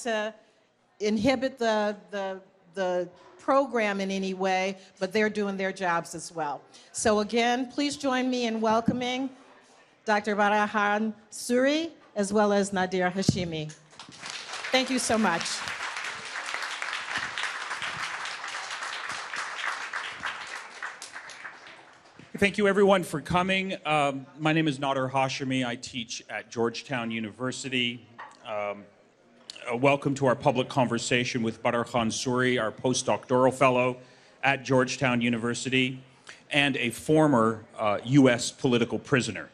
to inhibit the program in any way, but they're doing their jobs as well. So again, please join me in welcoming Dr. Badar Suri, as well as Nadir Hashimi. Thank you so much. Thank you, everyone, for coming. My name is Nadir Hashimi. I teach at Georgetown University. Welcome to our public conversation with Badar Suri, our postdoctoral fellow at Georgetown University and a former U.S. political prisoner.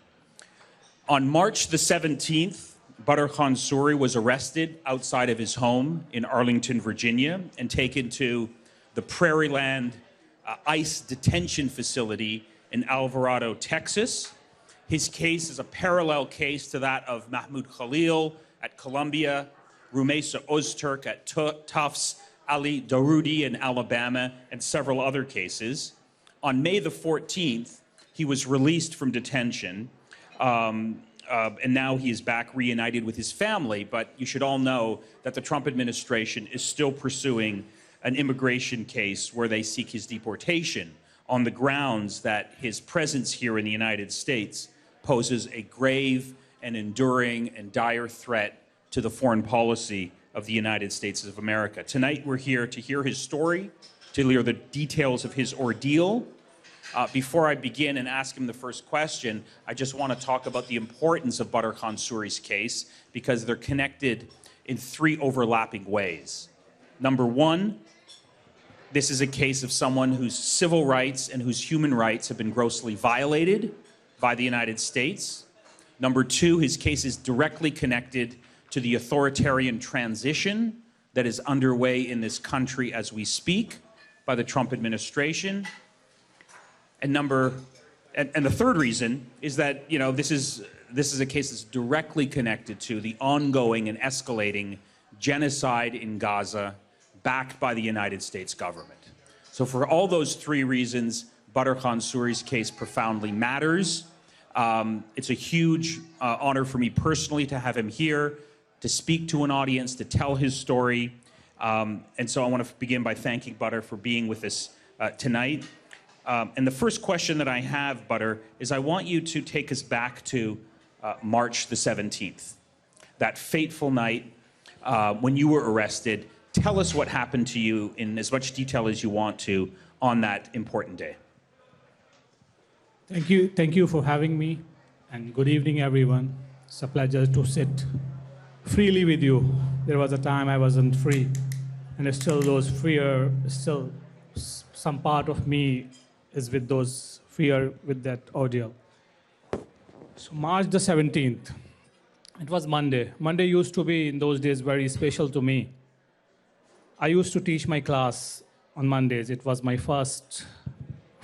On March the 17th, Badar Suri was arrested outside of his home in Arlington, Virginia, and taken to the Prairieland ICE detention facility in Alvarado, Texas. His case is a parallel case to that of Mahmoud Khalil at Columbia, Rumeisa Ozturk at Tufts, Ali Daroudi in Alabama, and several other cases. On May the 14th, he was released from detention, and now he is back reunited with his family. But you should all know that the Trump administration is still pursuing an immigration case where they seek his deportation on the grounds that his presence here in the United States poses a grave and enduring and dire threat to the foreign policy of the United States of America. Tonight, we're here to hear his story, to hear the details of his ordeal. Before I begin and ask him the first question, I just want to talk about the importance of Badar Suri's case, because they're connected in three overlapping ways. Number one, this is a case of someone whose civil rights and whose human rights have been grossly violated by the United States. Number two, his case is directly connected to the authoritarian transition that is underway in this country as we speak by the Trump administration. And the third reason is that, you know, this is a case that's directly connected to the ongoing and escalating genocide in Gaza backed by the United States government. So for all those three reasons, Badar Suri's case profoundly matters. It's a huge honor for me personally to have him here, to speak to an audience, to tell his story. And so I want to begin by thanking Badar for being with us tonight. And the first question that I have, Badar, is I want you to take us back to March the 17th, that fateful night when you were arrested. Tell us what happened to you in as much detail as you want to on that important day. Thank you for having me, and good evening, everyone. It's a pleasure to sit freely with you. There was a time I wasn't free, and still those fear, still some part of me is with those fear with that ordeal. So March the 17th, it was Monday. Monday used to be in those days very special to me. I used to teach my class on Mondays. It was my first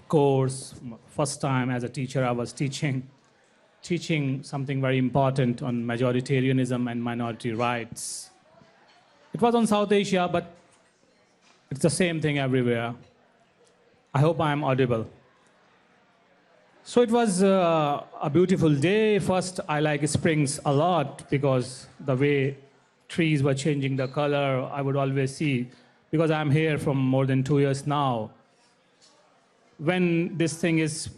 course, first time as a teacher I was teaching something very important on majoritarianism and minority rights. It was on South Asia, but it's the same thing everywhere. I hope I am audible. So it was a beautiful day. First, I like springs a lot because the way trees were changing the color, I would always see, because I'm here from more than 2 years now. When this thing is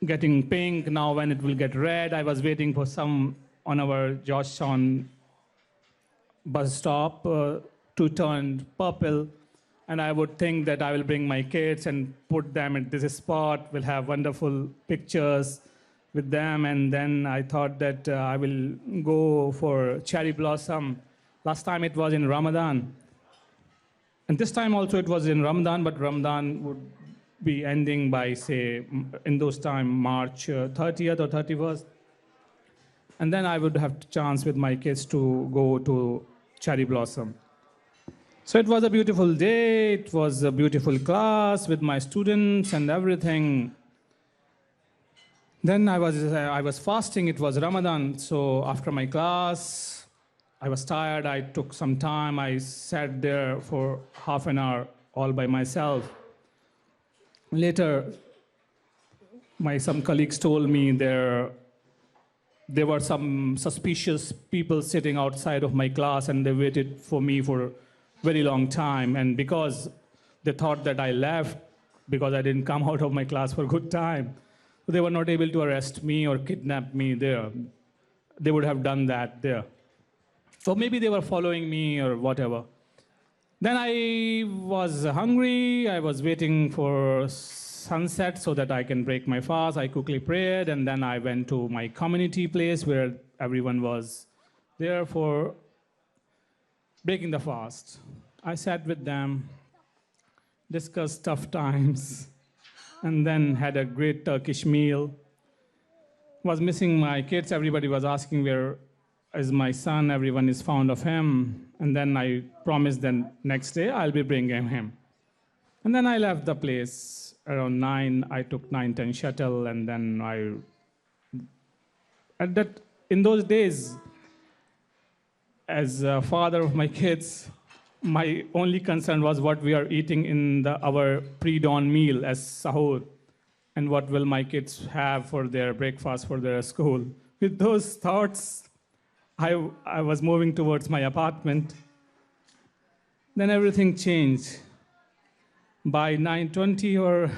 getting pink, now when it will get red, I was waiting for some on our Georgetown bus stop to turn purple. And I would think that I will bring my kids and put them at this spot. We'll have wonderful pictures with them. And then I thought that I will go for cherry blossom. Last time it was in Ramadan. And this time also it was in Ramadan, but Ramadan would be ending by, say, in those time, March 30th or 31st. And then I would have a chance with my kids to go to cherry blossom. So it was a beautiful day, it was a beautiful class with my students and everything. Then I was fasting, it was Ramadan, so after my class, I was tired, I took some time, I sat there for half an hour all by myself. Later, some colleagues told me their there were some suspicious people sitting outside of my class, and they waited for me for a very long time. And because they thought that I left because I didn't come out of my class for a good time, they were not able to arrest me or kidnap me there. They would have done that there. So maybe they were following me or whatever. Then I was hungry. I was waiting for sunset so that I can break my fast. I quickly prayed, and then I went to my community place where everyone was there for breaking the fast. I sat with them, discussed tough times, and then had a great Turkish meal. Was missing my kids. Everybody was asking where is my son. Everyone is fond of him. And then I promised that next day I'll be bringing him. And then I left the place around 9. I took 9:10 shuttle, and then in those days, as a father of my kids, my only concern was what we are eating in our pre-dawn meal as sahur, and what will my kids have for their breakfast for their school. With those thoughts, I was moving towards my apartment. Then everything changed. By 9:20 or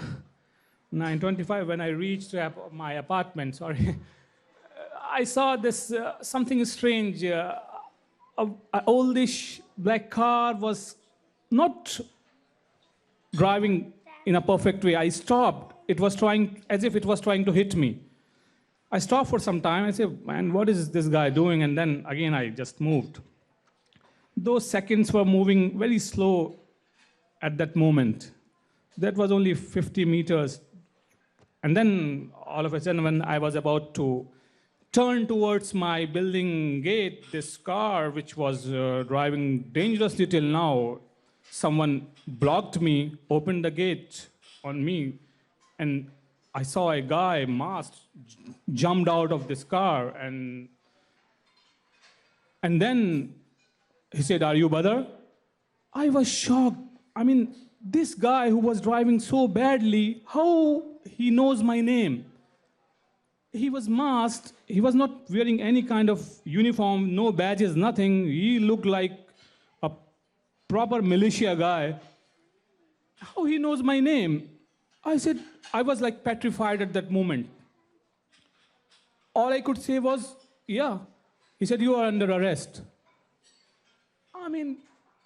9:25, when I reached my apartment, I saw this something strange. An oldish black car was not driving in a perfect way. I stopped. It was trying, as if it was trying to hit me. I stopped for some time. I said, man, what is this guy doing? And then again, I just moved. Those seconds were moving very slow at that moment. That was only 50 meters. And then all of a sudden, when I was about to turn towards my building gate, this car, which was driving dangerously till now, someone blocked me, opened the gate on me, and I saw a guy masked jumped out of this car, and then he said, "Are you Badar?" I was shocked. I mean, this guy who was driving so badly, how he knows my name? He was masked. He was not wearing any kind of uniform, no badges, nothing. He looked like a proper militia guy. How he knows my name? I said, I was like petrified at that moment. All I could say was, yeah. He said, you are under arrest. I mean,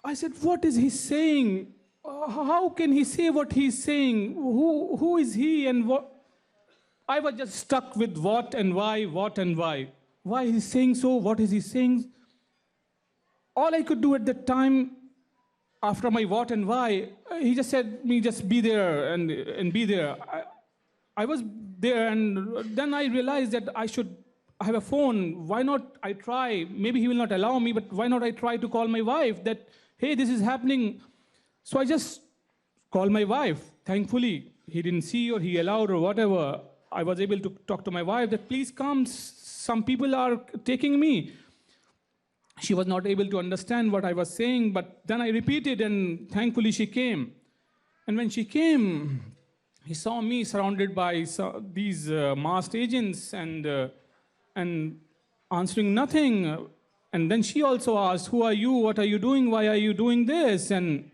I said, what is he saying? How can he say what he's saying? Who is he and what? I was just stuck with what and why, what and why. Why he's saying so, what is he saying? All I could do at that time, after my what and why, he just said me just be there and be there. I was there, and then I realized that I have a phone. Why not I try? Maybe he will not allow me, but why not I try to call my wife that, hey, this is happening. So I just called my wife. Thankfully, he didn't see or he allowed or whatever. I was able to talk to my wife that please come, some people are taking me. She was not able to understand what I was saying, but then I repeated, and thankfully she came. And when she came, he saw me surrounded by these masked agents and answering nothing. And then she also asked, who are you? What are you doing? Why are you doing this? And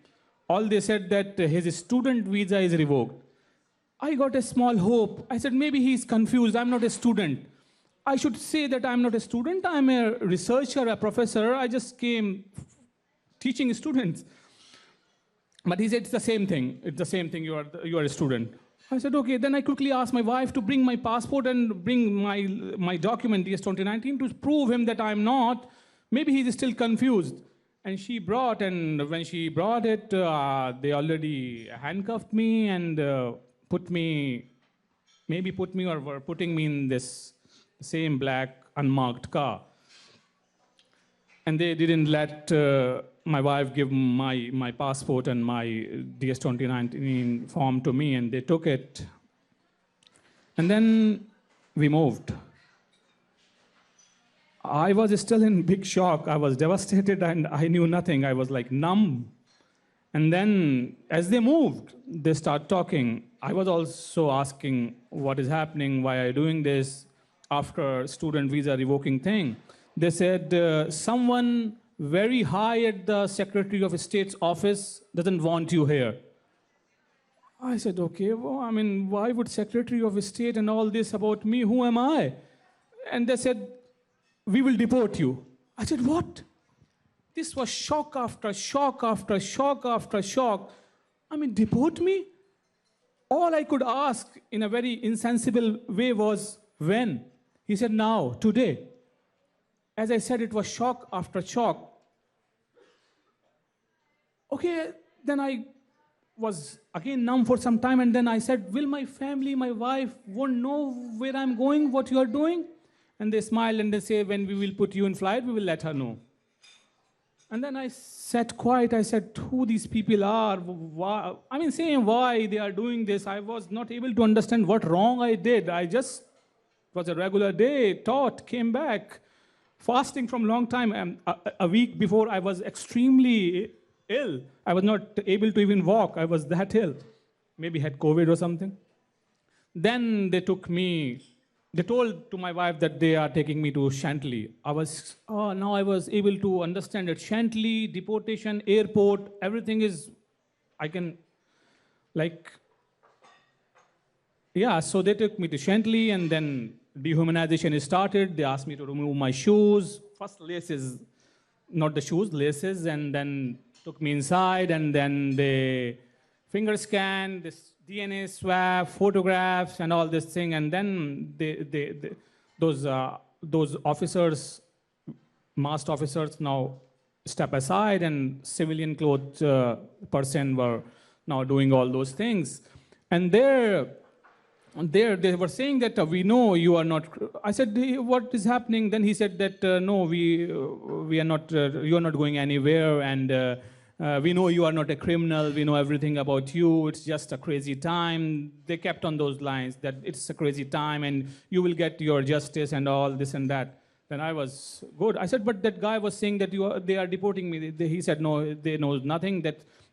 all they said that his student visa is revoked. I got a small hope. I said, maybe he's confused. I'm not a student. I should say that I'm not a student. I'm a researcher, a professor. I just came teaching students. But he said, it's the same thing. It's the same thing. You are a student. I said, okay. Then I quickly asked my wife to bring my passport and bring my document, DS-2019, to prove him that I'm not. Maybe he's still confused. And she brought, and when she brought it, they already handcuffed me and put me or were putting me in this same black unmarked car. And they didn't let my wife give my passport and my DS-2019 form to me, and they took it. And then we moved. I was still in big shock. I was devastated and I knew nothing. I was like numb. And then as they moved, they start talking. I was also asking, what is happening? Why are you doing this? after student visa revoking thing. They said someone very high at the Secretary of State's office doesn't want you here. I said, okay, well, I mean, why would Secretary of State and all this about me? Who am I? And they said, we will deport you. I said, what? This was shock after shock after shock after shock. I mean, deport me? All I could ask in a very insensible way was, when? He said, now, today. As I said, it was shock after shock. Okay, then I was again numb for some time, and then I said, will my family, my wife, won't know where I'm going, what you are doing? And they smile and they say, when we will put you in flight, we will let her know. And then I sat quiet. I said, who these people are? Why? I mean, saying why they are doing this. I was not able to understand what wrong I did. It was a regular day, taught, came back, fasting from long time. And a week before, I was extremely ill. I was not able to even walk. I was that ill. Maybe had COVID or something. Then they took me. They told to my wife that they are taking me to Chantilly. Now I was able to understand that Chantilly, deportation, airport, everything is, so they took me to Chantilly, and then dehumanization started. They asked me to remove my shoes. First laces, not the shoes, laces, and then took me inside, and then they finger scan, this DNA swab, photographs, and all this thing, and then those officers, masked officers, now step aside, and civilian clothed person were now doing all those things, and there they were saying that we know you are not. I said, what is happening? Then he said that no, we are not. You are not going anywhere, and. We know you are not a criminal. We know everything about you. It's just a crazy time. They kept on those lines that it's a crazy time and you will get your justice and all this and that. Then I was good. I said, but that guy was saying that they are deporting me. He said, no, they know nothing.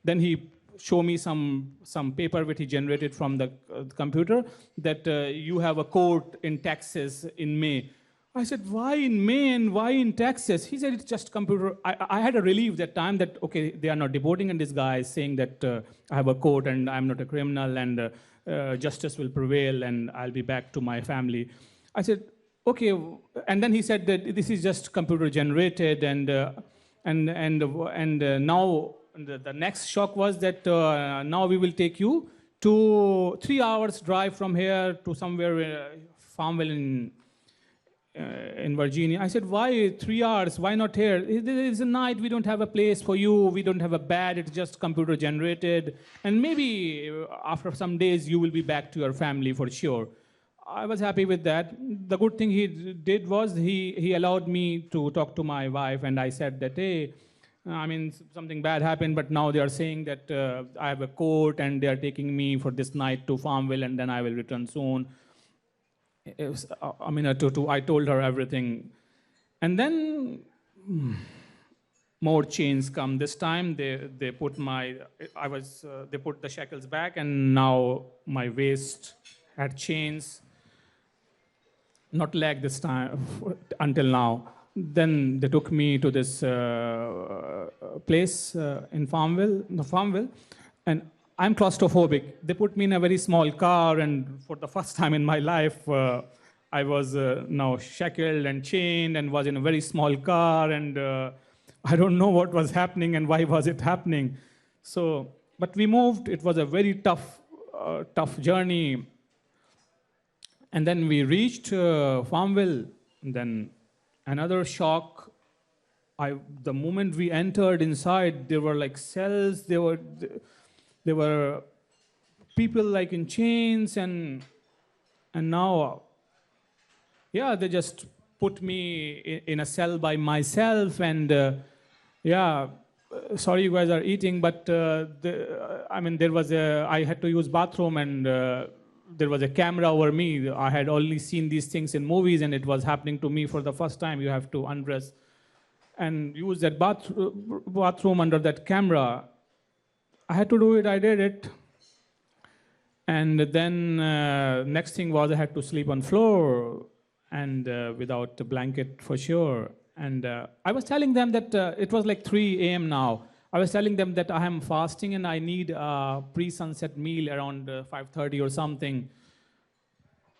Then he showed me some paper which he generated from the computer that you have a court in Texas in May. I said, why in May and why in Texas? He said, it's just computer. I had a relief that time that, okay, they are not deporting, and this guy is saying that I have a court and I'm not a criminal, and justice will prevail and I'll be back to my family. I said, okay. And then he said that this is just computer generated, and now the next shock was that now we will take you to 3 hours drive from here to somewhere, Farmville in Virginia. I said, why 3 hours? Why not here? It's a night. We don't have a place for you. We don't have a bed. It's just computer generated. And maybe after some days, you will be back to your family for sure. I was happy with that. The good thing he did was he allowed me to talk to my wife. And I said that, hey, I mean, something bad happened, but now they are saying that I have a court and they are taking me for this night to Farmville, and then I will return soon. I told her everything. And then more chains come. This time they put they put the shackles back, and now my waist had chains. Not leg this time, until now. Then they took me to this place in Farmville, and I'm claustrophobic. They put me in a very small car, and for the first time in my life, I was now shackled and chained and was in a very small car, and I don't know what was happening and why was it happening. So, but we moved. It was a very tough journey. And then we reached Farmville, and then another shock. The moment we entered inside, there were like cells. There were people like in chains, and now, they just put me in a cell by myself, and sorry you guys are eating, but I had to use bathroom, and there was a camera over me. I had only seen these things in movies, and it was happening to me for the first time. You have to undress and use that bathroom under that camera. I had to do it. I did it. And then next thing was I had to sleep on floor. and without a blanket for sure. And I was telling them that it was like 3 a.m. now. I was telling them that I am fasting and I need a pre-sunset meal around 5:30 or something.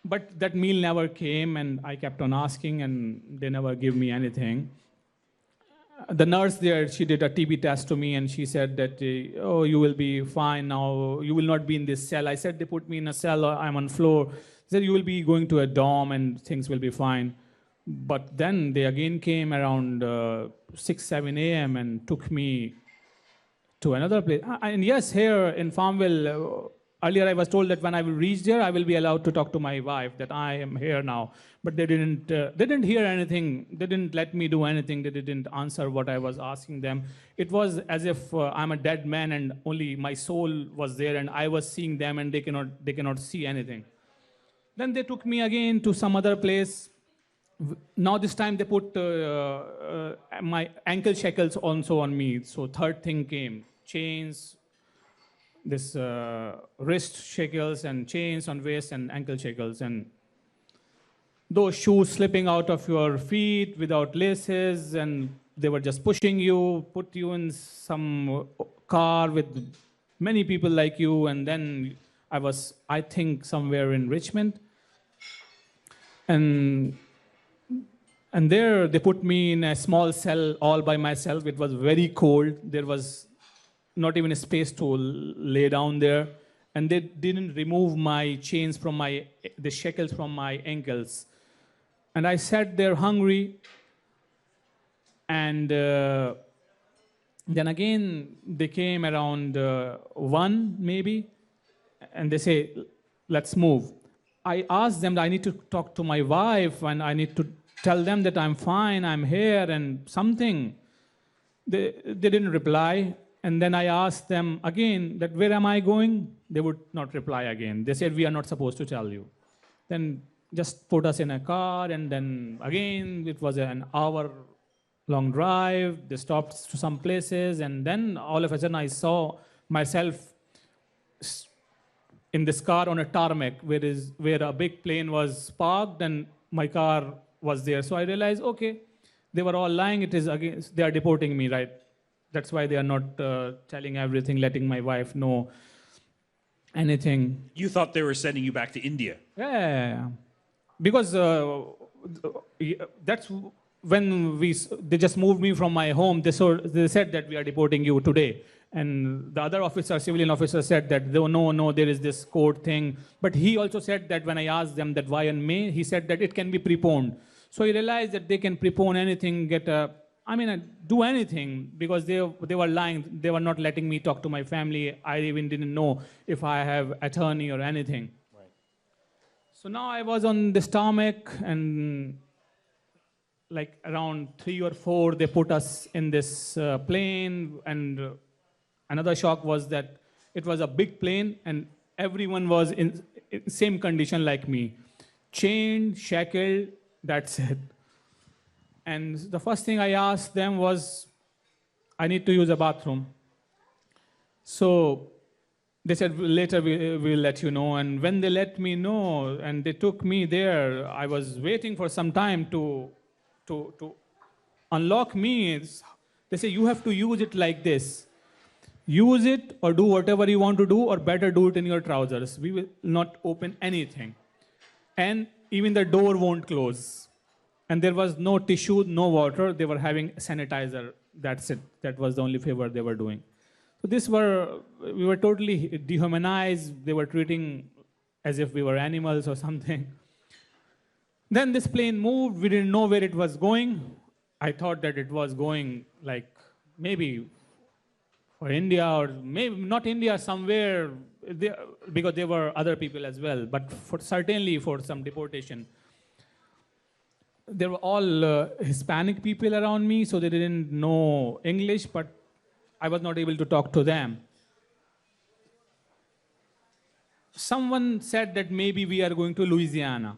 But that meal never came, and I kept on asking, and they never give me anything. The nurse there, she did a TB test to me, and she said that, oh, you will be fine now. You will not be in this cell. I said, they put me in a cell. I'm on floor. They said, you will be going to a dorm, and things will be fine. But then they again came around 6, 7 a.m. and took me to another place. And yes, here in Farmville, earlier I was told that when I will reach there, I will be allowed to talk to my wife that I am here now. But they didn't hear anything. They didn't let me do anything. They didn't answer what I was asking them. It was as if I'm a dead man and only my soul was there and I was seeing them and they cannot see anything. Then they took me again to some other place. Now this time they put my ankle shackles also on me. So third thing came, chains, this wrist shackles and chains on waist and ankle shackles, and those shoes slipping out of your feet without laces, and they were just pushing you, put you in some car with many people like you, and then I think, somewhere in Richmond. And there they put me in a small cell all by myself. It was very cold. There was not even a space to lay down there. And they didn't remove my chains from the shackles from my ankles. And I sat there hungry. And then again, they came around 1 maybe. And they say, let's move. I asked them that I need to talk to my wife and I need to tell them that I'm fine, I'm here, and something. They didn't reply. And then I asked them again that where am I going? They would not reply again. They said, we are not supposed to tell you. Then just put us in a car, and then again, it was an hour-long drive. They stopped to some places, and then all of a sudden I saw myself in this car on a tarmac where a big plane was parked and my car was there. So I realized, okay, they were all lying. It is against, they are deporting me, right? That's why they are not telling everything, letting my wife know anything. You thought they were sending you back to India. Yeah, because that's when they just moved me from my home. They said that we are deporting you today. And the other officer, civilian officer, said that no, there is this court thing. But he also said that when I asked them that why in May, he said that it can be preponed. So he realized that they can prepone anything, do anything, because they were lying. They were not letting me talk to my family. I even didn't know if I have attorney or anything. Right. So now I was on this tarmac, and like around 3 or 4, they put us in this plane, and another shock was that it was a big plane and everyone was in same condition like me. Chained, shackled, that's it. And the first thing I asked them was, I need to use a bathroom. So they said, later we'll let you know. And when they let me know and they took me there, I was waiting for some time to unlock me. They say, you have to use it like this. Use it or do whatever you want to do, or better do it in your trousers. We will not open anything. And even the door won't close. And there was no tissue, no water. They were having sanitizer. That's it. That was the only favor they were doing. So we were totally dehumanized. They were treating as if we were animals or something. Then this plane moved. We didn't know where it was going. I thought that it was going like maybe for India, or maybe not India, somewhere, because there were other people as well, but certainly for some deportation. There were all Hispanic people around me, so they didn't know English, but I was not able to talk to them. Someone said that maybe we are going to Louisiana,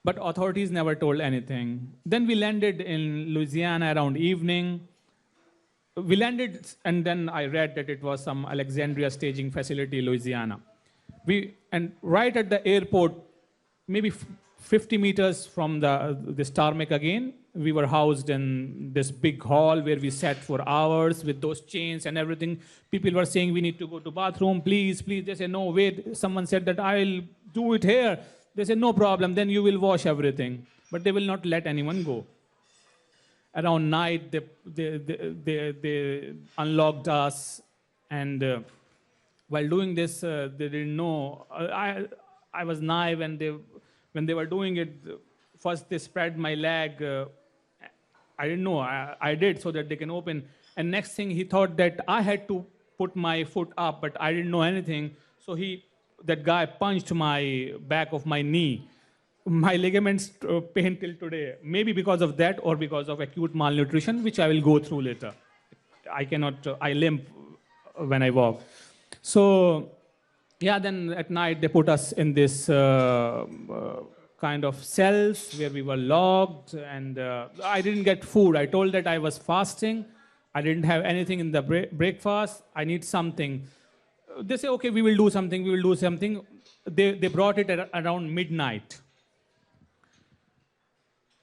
but authorities never told anything. Then we landed in Louisiana around evening. We landed, and then I read that it was some Alexandria staging facility, Louisiana. And right at the airport, maybe 50 meters from this tarmac again, we were housed in this big hall where we sat for hours with those chains and everything. People were saying, we need to go to bathroom, please, please. They said, no, wait. Someone said that I'll do it here. They said, no problem, then you will wash everything. But they will not let anyone go. Around night, they unlocked us, and while doing this, they didn't know. I was naive, and when they were doing it, first they spread my leg. I didn't know. I did so that they can open. And next thing, he thought that I had to put my foot up, but I didn't know anything. So that guy punched my back of my knee. My ligaments pain till today. Maybe because of that or because of acute malnutrition, which I will go through later. I limp when I walk. So, yeah, then at night they put us in this kind of cells where we were locked, and I didn't get food. I told that I was fasting. I didn't have anything in the breakfast. I need something. They say, okay, we will do something, we will do something. They brought it around midnight.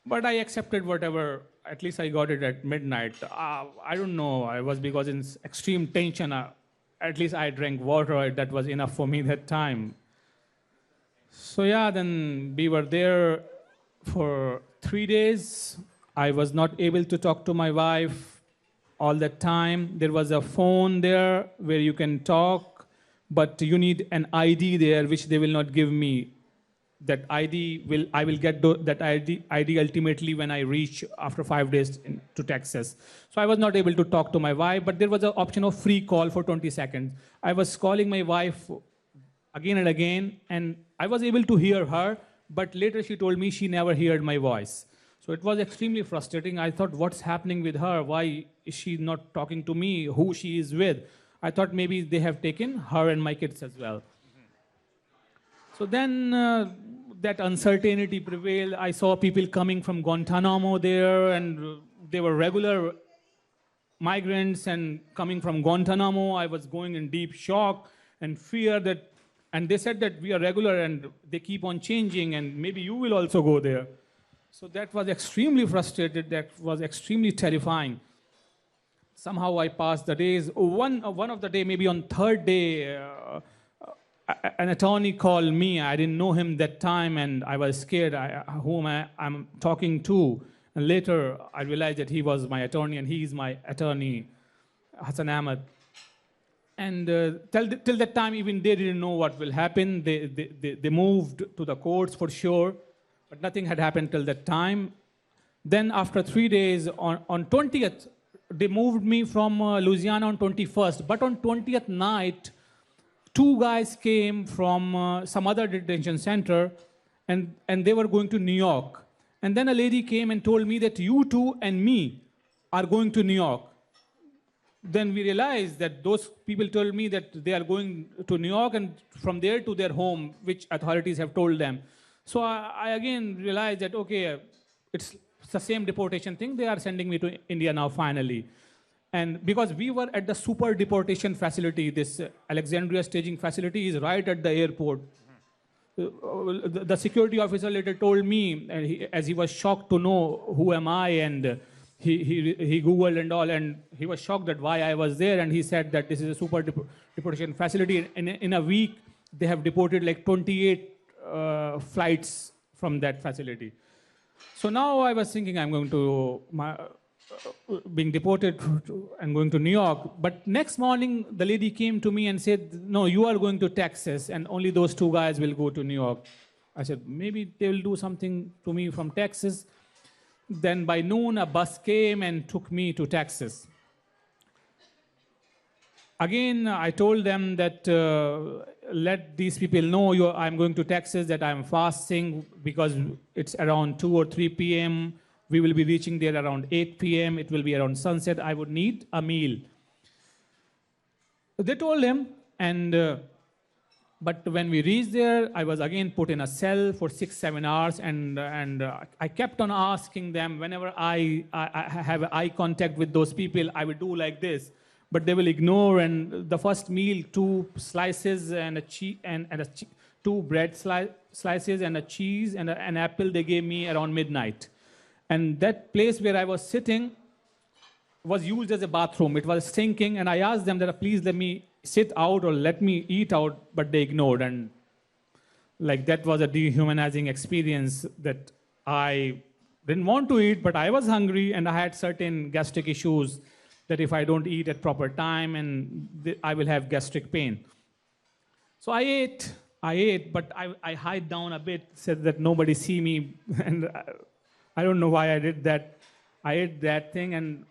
But I accepted whatever. At least I got it at midnight. I don't know. I was because in extreme tension. At least I drank water. That was enough for me that time. So yeah, then we were there for 3 days. I was not able to talk to my wife all that time. There was a phone there where you can talk, but you need an ID there, which they will not give me. That ID I will get that ID ultimately when I reach after 5 days to Texas. So I was not able to talk to my wife, but there was an option of free call for 20 seconds. I was calling my wife again and again, and I was able to hear her, but later she told me she never heard my voice. So it was extremely frustrating. I thought, what's happening with her? Why is she not talking to me? Who she is with? I thought maybe they have taken her and my kids as well. So then that uncertainty prevailed. I saw people coming from Guantanamo there, and they were regular migrants and coming from Guantanamo. I was going in deep shock and fear that, and they said that we are regular and they keep on changing and maybe you will also go there. So that was extremely frustrated. That was extremely terrifying. Somehow I passed the days. One of the day, maybe on third day, an attorney called me. I didn't know him that time, and I was scared. Whom I'm talking to? And later, I realized that he was my attorney, and he is my attorney, Hassan Ahmed. And till that time, even they didn't know what will happen. They moved to the courts for sure, but nothing had happened till that time. Then after 3 days, on 20th, they moved me from Louisiana on 21st. But on 20th night, 2 guys came from some other detention center, and they were going to New York. And then a lady came and told me that you two and me are going to New York. Then we realized that those people told me that they are going to New York and from there to their home, which authorities have told them. So I again realized that, okay, it's the same deportation thing. They are sending me to India now finally. And because we were at the super deportation facility, this Alexandria staging facility is right at the airport. The security officer later told me, and as he was shocked to know who am I, and he Googled and all, and he was shocked that why I was there, and he said that this is a super deportation facility. In a week, they have deported like 28 flights from that facility. So now I was thinking I'm going to being deported and going to New York. But next morning, the lady came to me and said, no, you are going to Texas, and only those 2 guys will go to New York. I said, maybe they will do something to me from Texas. Then by noon, a bus came and took me to Texas. Again, I told them that let these people know I'm going to Texas, that I'm fasting because it's around 2 or 3 p.m. We will be reaching there around 8 p.m. It will be around sunset. I would need a meal. They told him, but when we reached there, I was again put in a cell for 6-7 hours, and I kept on asking them whenever I have eye contact with those people, I would do like this, but they will ignore. And the first meal, 2 slices and 2 2 bread slices and a cheese and an apple they gave me around midnight. And that place where I was sitting was used as a bathroom. It was stinking, and I asked them that please let me sit out or let me eat out, but they ignored. And like that was a dehumanizing experience that I didn't want to eat, but I was hungry and I had certain gastric issues that if I don't eat at proper time and I will have gastric pain. So I ate, but I hide down a bit, said that nobody see me, and I don't know why I did that. I ate that thing, and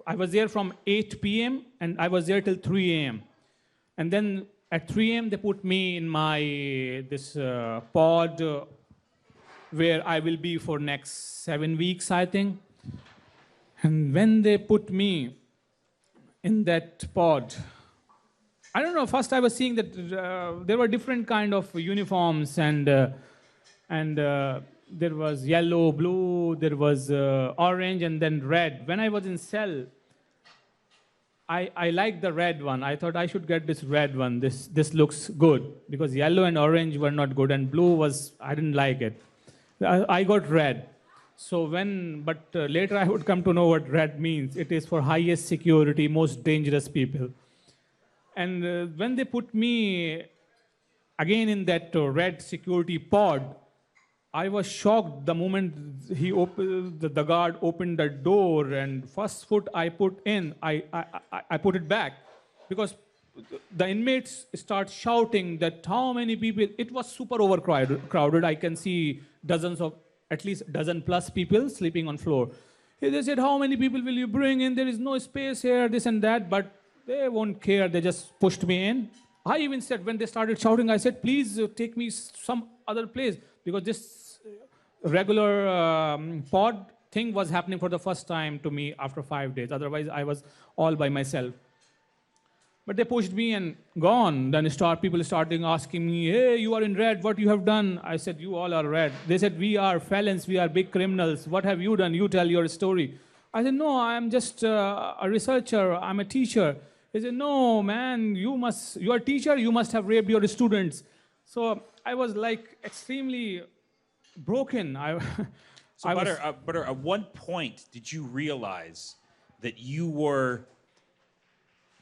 I was there from 8 p.m. and I was there till 3 a.m. And then at 3 a.m. they put me in this pod where I will be for next 7 weeks, I think. And when they put me in that pod, I don't know, first I was seeing that there were different kind of uniforms, and there was yellow, blue, there was orange, and then red. When I was in cell, I liked the red one. I thought I should get this red one. This looks good, because yellow and orange were not good, and blue was, I didn't like it. I got red. So later I would come to know what red means. It is for highest security, most dangerous people. And when they put me again in that red security pod, I was shocked the moment the guard opened the door, and first foot I put in, I put it back, because the inmates start shouting that how many people. It was super overcrowded. I can see at least dozen plus people sleeping on floor. They said, how many people will you bring in? There is no space here, this and that, but they won't care. They just pushed me in. I even said, when they started shouting, I said, please take me some other place, because this regular pod thing was happening for the first time to me after 5 days. Otherwise, I was all by myself. But they pushed me and gone. Then people started asking me, hey, you are in red, what you have done? I said, you all are red. They said, we are felons, we are big criminals. What have you done? You tell your story. I said, no, I am just a researcher, I'm a teacher. They said, no, man, you are a teacher, you must have raped your students. So I was like extremely broken. Badar, at what point did you realize that you were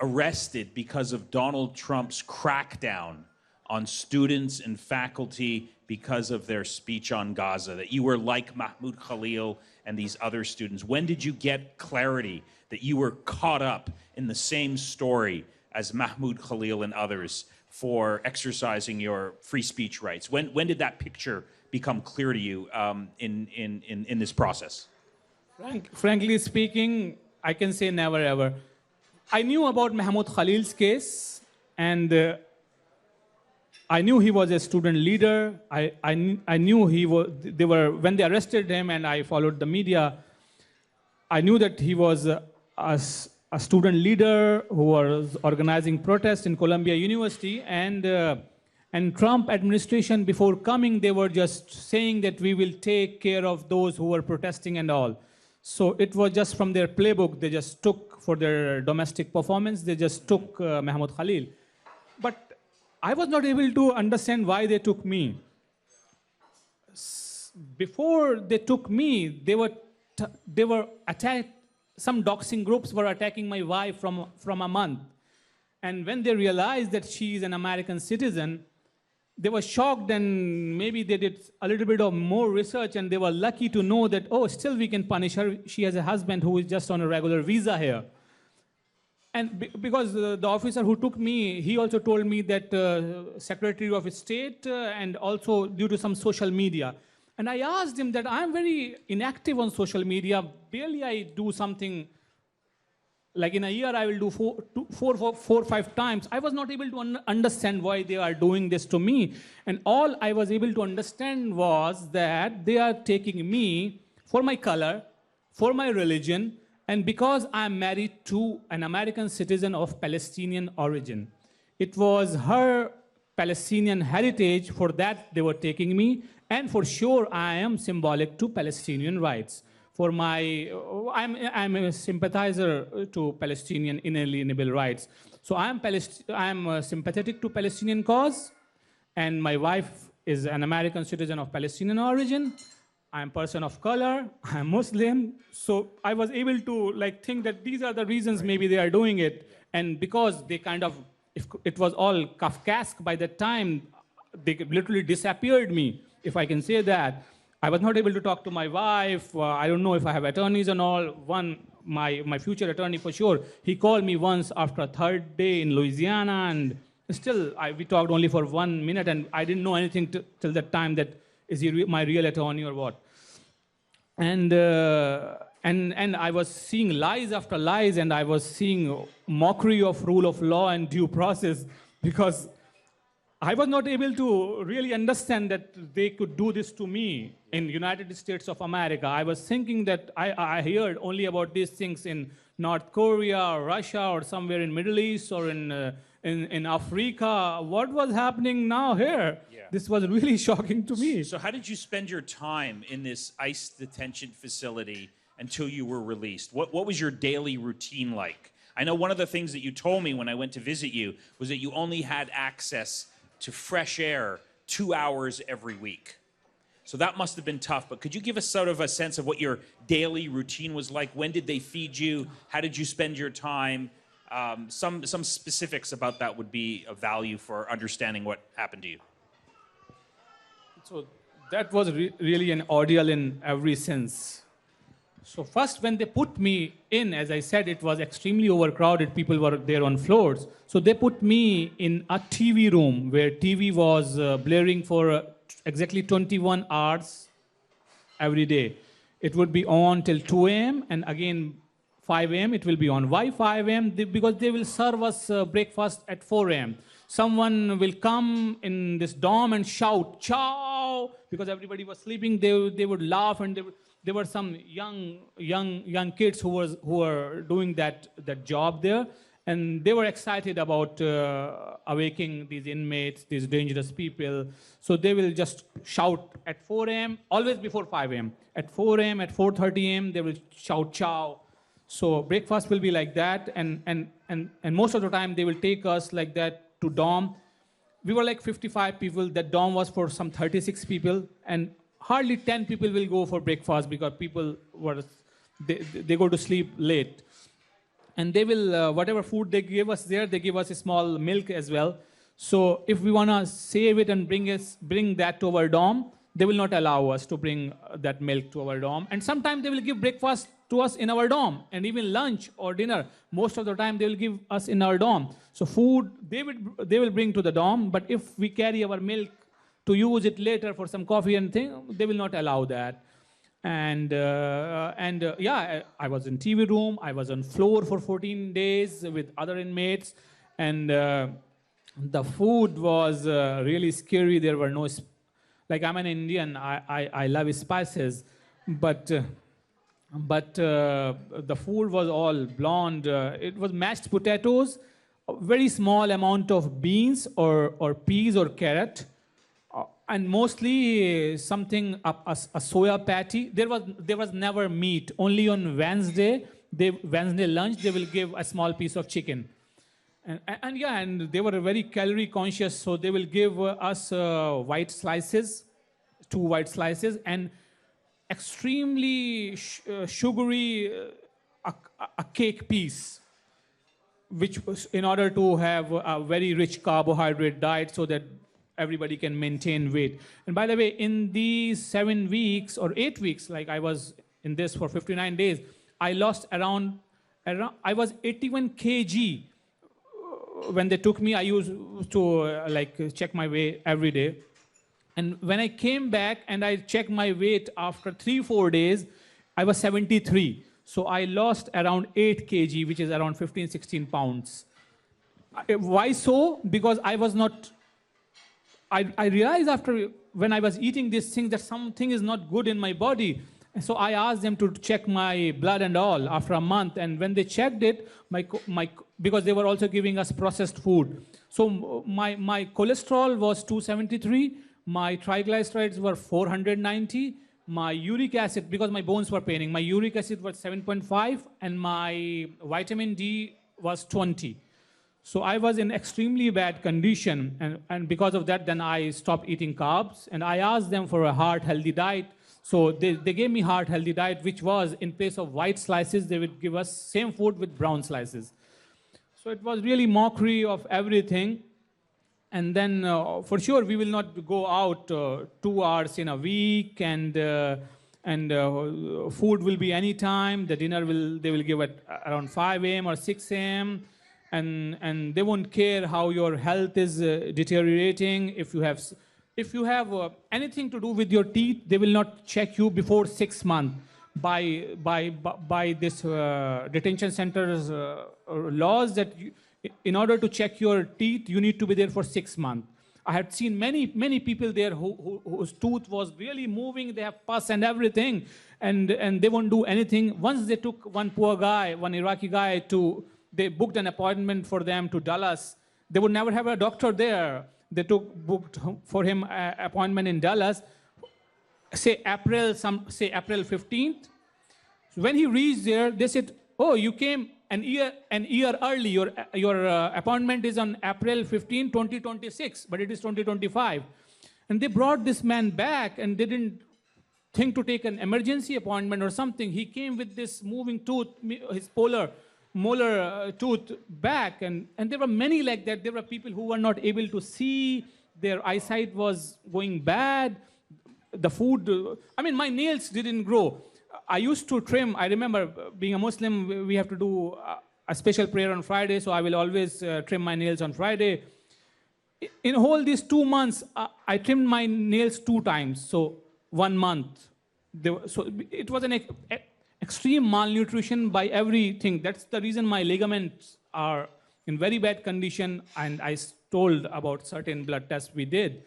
arrested because of Donald Trump's crackdown on students and faculty because of their speech on Gaza, that you were like Mahmoud Khalil and these other students? When did you get clarity that you were caught up in the same story as Mahmoud Khalil and others for exercising your free speech rights? When did that picture become clear to you in this process? Frankly speaking, I can say never ever. I knew about Mahmoud Khalil's case, and I knew he was a student leader. I knew when they arrested him, and I followed the media, I knew that he was a student leader who was organizing protests in Columbia University, and Trump administration, before coming, they were just saying that we will take care of those who were protesting and all. So it was just from their playbook, they just took for their domestic performance, they just took Mahmoud Khalil. But I was not able to understand why they took me. Before they took me, they were attacked. Some doxing groups were attacking my wife from a month. And when they realized that she is an American citizen, they were shocked, and maybe they did a little bit of more research, and they were lucky to know that, oh, still we can punish her. She has a husband who is just on a regular visa here. And because the officer who took me, he also told me that Secretary of State and also due to some social media. And I asked him that I'm very inactive on social media. Barely I do something. Like in a year, I will do four or five times. I was not able to understand why they are doing this to me. And all I was able to understand was that they are taking me for my color, for my religion, and because I'm married to an American citizen of Palestinian origin. It was her Palestinian heritage, for that they were taking me, and for sure I am symbolic to Palestinian rights. I'm a sympathizer to Palestinian inalienable rights. So I'm sympathetic to Palestinian cause, And my wife is an American citizen of Palestinian origin. I'm a person of color. I'm Muslim. So I was able to like think that these are the reasons maybe they are doing it. And because they kind of, if it was all Kafkaesque by that time, they literally disappeared me, if I can say that. I was not able to talk to my wife. I don't know if I have attorneys and all. One, my future attorney for sure, he called me once after a third day in Louisiana, and still we talked only for 1 minute, and I didn't know anything till that time that is he my real attorney or what. And I was seeing lies after lies, and I was seeing mockery of rule of law and due process, because I was not able to really understand that they could do this to me in United States of America. I was thinking that I heard only about these things in North Korea or Russia or somewhere in Middle East or in Africa. What was happening now here? Yeah. This was really shocking to me. So how did you spend your time in this ICE detention facility until you were released? What was your daily routine like? I know one of the things that you told me when I went to visit you was that you only had access to fresh air 2 hours every week. So that must have been tough, but could you give us sort of a sense of what your daily routine was like? When did they feed you? How did you spend your time? Some specifics about that would be of value for understanding what happened to you. So that was really an ordeal in every sense. So first, when they put me in, as I said, it was extremely overcrowded. People were there on floors. So they put me in a TV room where TV was blaring for exactly 21 hours every day. It would be on till 2 a.m. and again 5 a.m. it will be on. Why 5 a.m.? Because they will serve us breakfast at 4 a.m. Someone will come in this dorm and shout, "Chow!" Because everybody was sleeping. They would laugh, and there were some young kids who were doing that job there, and they were excited about awaking these inmates, these dangerous people. So they will just shout at 4 a.m., always before 5 a.m. At 4 a.m., at 4:30 a.m., they will shout "Chow." So breakfast will be like that, and most of the time they will take us like that to dorm. We were like 55 people. That dorm was for some 36 people, and hardly 10 people will go for breakfast because people they go to sleep late. And they will, whatever food they give us there, they give us a small milk as well. So if we want to save it and bring that to our dorm, they will not allow us to bring that milk to our dorm. And sometimes they will give breakfast to us in our dorm, and even lunch or dinner. Most of the time they will give us in our dorm. So food, they will bring to the dorm, but if we carry our milk to use it later for some coffee and thing, they will not allow that. And yeah, I was in TV room. I was on floor for 14 days with other inmates, and the food was really scary. There were no, like I'm an Indian. I love spices, but the food was all blonde. It was mashed potatoes, a very small amount of beans or peas or carrot. And mostly something, a soya patty. There was never meat. Only on Wednesday lunch, they will give a small piece of chicken. And yeah, and they were very calorie conscious, so they will give us white slices, 2 white slices, and extremely sugary a cake piece, which was in order to have a very rich carbohydrate diet so that everybody can maintain weight. And by the way, in these 7 weeks or 8 weeks, like I was in this for 59 days, I lost around I was 81 kg. When they took me, I used to check my weight every day. And when I came back and I checked my weight after 3-4 days, I was 73. So I lost around 8 kg, which is around 15-16 pounds. Why so? Because I was not, I realized after when I was eating these things that something is not good in my body. And so I asked them to check my blood and all after a month. And when they checked it, because they were also giving us processed food. So my cholesterol was 273. My triglycerides were 490. My uric acid, because my bones were paining, my uric acid was 7.5, and my vitamin D was 20. So I was in extremely bad condition, and because of that, then I stopped eating carbs, and I asked them for a heart-healthy diet. So they gave me heart-healthy diet, which was in place of white slices, they would give us same food with brown slices. So it was really mockery of everything. And then for sure, we will not go out 2 hours in a week, and food will be anytime. The dinner they will give at around 5 a.m. or 6 a.m. And they won't care how your health is deteriorating. If you have anything to do with your teeth, they will not check you before 6 months. By this detention center's laws that in order to check your teeth, you need to be there for 6 months. I had seen many people there whose tooth was really moving. They have pus and everything, and they won't do anything. Once they took one poor guy, one Iraqi guy, they booked an appointment for them to Dallas. They would never have a doctor there. They booked for him an appointment in Dallas, say April 15th. When he reached there, they said, "Oh, you came an year early. Your appointment is on April 15, 2026, but it is 2025." And they brought this man back, and they didn't think to take an emergency appointment or something. He came with this moving tooth, his molar tooth back, and there were many like that. There were people who were not able to see. Their eyesight was going bad. The food, my nails didn't grow. I used to trim. I remember being a Muslim, we have to do a special prayer on Friday, so I will always trim my nails on Friday. In all these 2 months, I trimmed my nails 2 times, so 1 month. So it was an extreme malnutrition by everything. That's the reason my ligaments are in very bad condition, and I told about certain blood tests we did.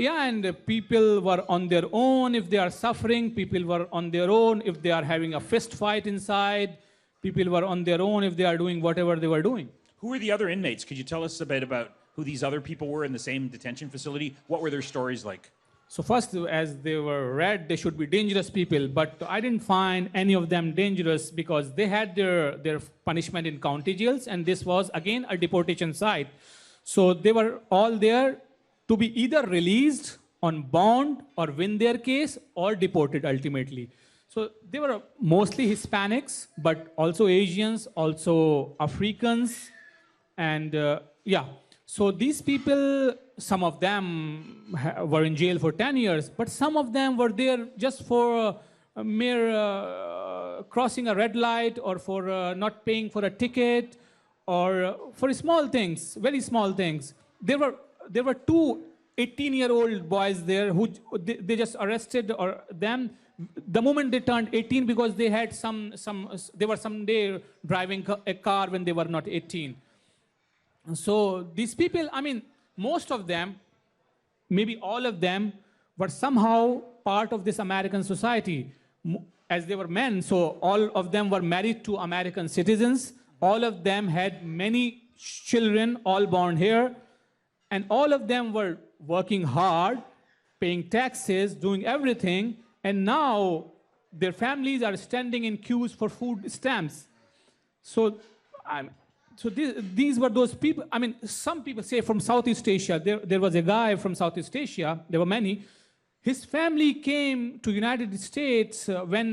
Yeah, and people were on their own if they are suffering. People were on their own if they are having a fist fight inside. People were on their own if they are doing whatever they were doing. Who were the other inmates? Could you tell us a bit about who these other people were in the same detention facility? What were their stories like? So first, as they were read, they should be dangerous people, but I didn't find any of them dangerous because they had their punishment in county jails, and this was, again, a deportation site. So they were all there to be either released on bond or win their case or deported ultimately. So they were mostly Hispanics, but also Asians, also Africans, and So these people, some of them were in jail for 10 years, but some of them were there just for a mere crossing a red light, or for not paying for a ticket, or for small things, very small things. There were 2 18-year-old boys there who they just arrested them the moment they turned 18 because they had they were someday driving a car when they were not 18. So these people, most of them, maybe all of them, were somehow part of this American society, as they were men. So all of them were married to American citizens. All of them had many children, all born here. And all of them were working hard, paying taxes, doing everything. And now their families are standing in queues for food stamps. So these were those people. Some people say from Southeast Asia. There was a guy from Southeast Asia. There were many. His family came to United States when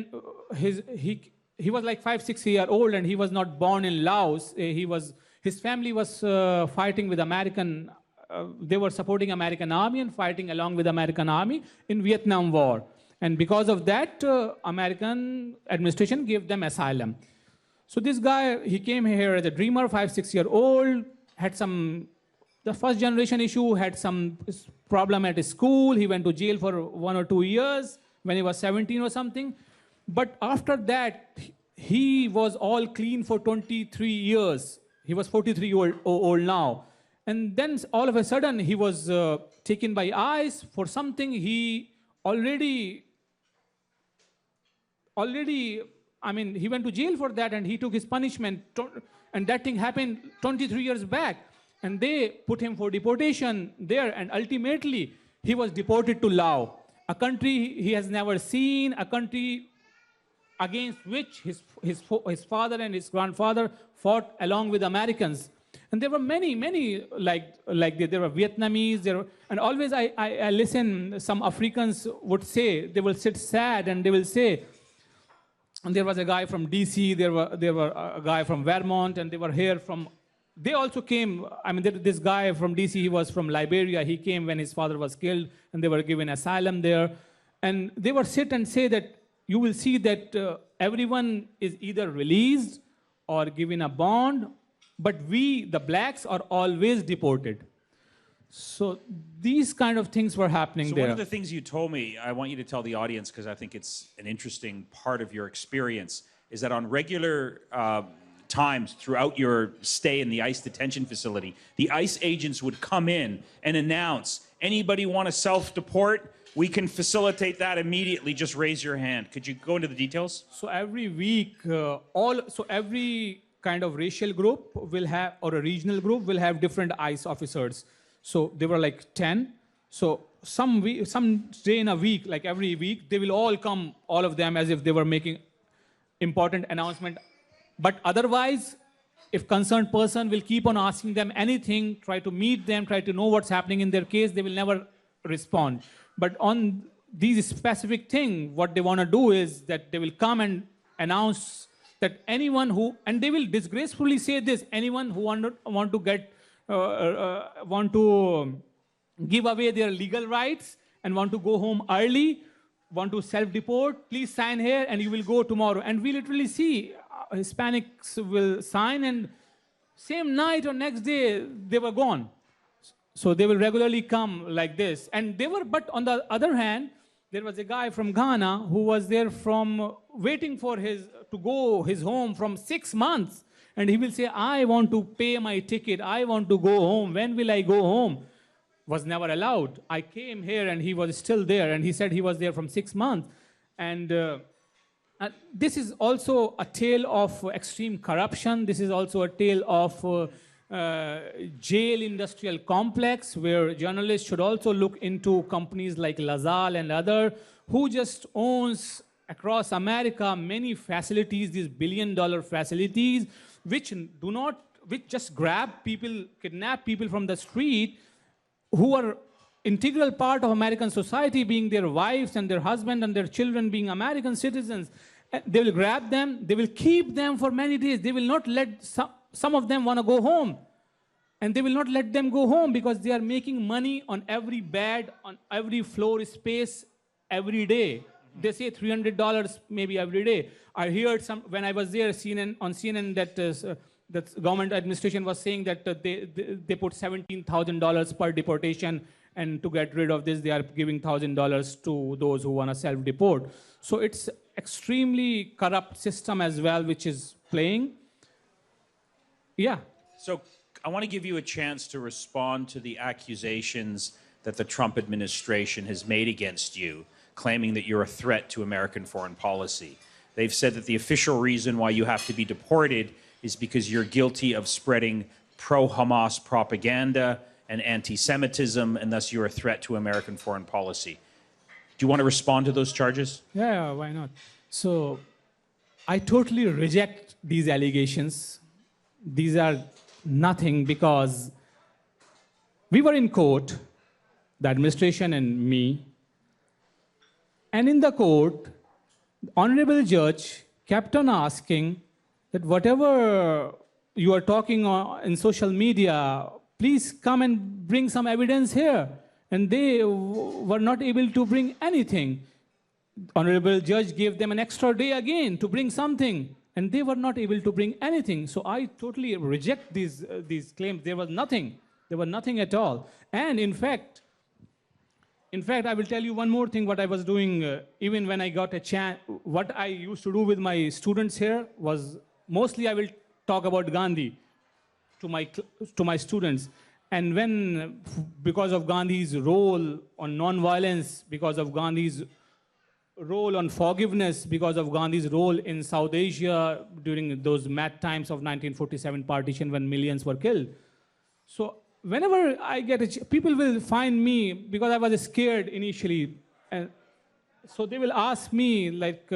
he was like 5-6 years old, and he was not born in Laos. His family was fighting with American. They were supporting American army and fighting along with American army in Vietnam War. And because of that, American administration gave them asylum. So this guy, he came here as a dreamer, 5-6 years old, had the first generation issue, had some problem at his school. He went to jail for 1 or 2 years when he was 17 or something. But after that, he was all clean for 23 years. He was 43 old now. And then all of a sudden, he was taken by ICE for something he already, he went to jail for that, and he took his punishment. And that thing happened 23 years back. And they put him for deportation there, and ultimately, he was deported to Laos, a country he has never seen, a country against which his father and his grandfather fought along with Americans. And there were many like there were Vietnamese, and always I listen, some Africans would say, they will sit sad and they will say, and there was a guy from DC, there were a guy from Vermont, and they were here from, they also came, I mean, this guy from DC, he was from Liberia, he came when his father was killed, and they were given asylum there. And they would sit and say that you will see that everyone is either released or given a bond, but we, the blacks, are always deported. So these kind of things were happening So there. one of the things you told me, I want you to tell the audience, because I think it's an interesting part of your experience, is that on regular times throughout your stay in the ICE detention facility, the ICE agents would come in and announce, anybody want to self-deport? We can facilitate that immediately, just raise your hand. Could you go into the details? So every week, every kind of racial group will have, or a regional group will have different ICE officers. So there were like 10. So some day in a week, like every week, they will all come, all of them, as if they were making important announcement. But otherwise, if concerned person will keep on asking them anything, try to meet them, try to know what's happening in their case, they will never respond. But on these specific thing, what they want to do is that they will come and announce that anyone who, and they will disgracefully say this, anyone who want to give away their legal rights and want to go home early, want to self-deport, please sign here and you will go tomorrow. And we literally see Hispanics will sign, and same night or next day, they were gone. So they will regularly come like this. And they were, but on the other hand, there was a guy from Ghana who was there from waiting for to go his home from 6 months. And he will say, I want to pay my ticket. I want to go home. When will I go home? Was never allowed. I came here and he was still there. And he said he was there from 6 months. And this is also a tale of extreme corruption. This is also a tale of jail industrial complex, where journalists should also look into companies like LaSalle and other, who just owns across America many facilities, these billion-dollar facilities, which just grab people, kidnap people from the street, who are integral part of American society, being their wives and their husband and their children being American citizens. They will grab them, they will keep them for many days. They will not let some of them want to go home. And they will not let them go home because they are making money on every bed, on every floor space, every day. They say $300 maybe every day. I heard when I was there, on CNN, that government administration was saying that they put $17,000 per deportation, and to get rid of this, they are giving $1,000 to those who want to self-deport. So it's extremely corrupt system as well, which is playing. Yeah. So I want to give you a chance to respond to the accusations that the Trump administration has made against you, claiming that you're a threat to American foreign policy. They've said that the official reason why you have to be deported is because you're guilty of spreading pro-Hamas propaganda and anti-Semitism, and thus you're a threat to American foreign policy. Do you want to respond to those charges? Yeah, why not? So I totally reject these allegations. These are nothing, because we were in court, the administration and me, and in the court, the honorable judge kept on asking that whatever you are talking in social media, please come and bring some evidence here. And they were not able to bring anything. Honorable judge gave them an extra day again to bring something, and they were not able to bring anything. So I totally reject these claims. There was nothing. There was nothing at all. And in fact, I will tell you one more thing what I was doing, even when I got a chance. What I used to do with my students here was, mostly I will talk about Gandhi to my students. And because of Gandhi's role on non-violence, because of Gandhi's role on forgiveness, because of Gandhi's role in South Asia during those mad times of 1947 partition when millions were killed. So whenever I get people will find me, because I was scared initially. And so they will ask me, like,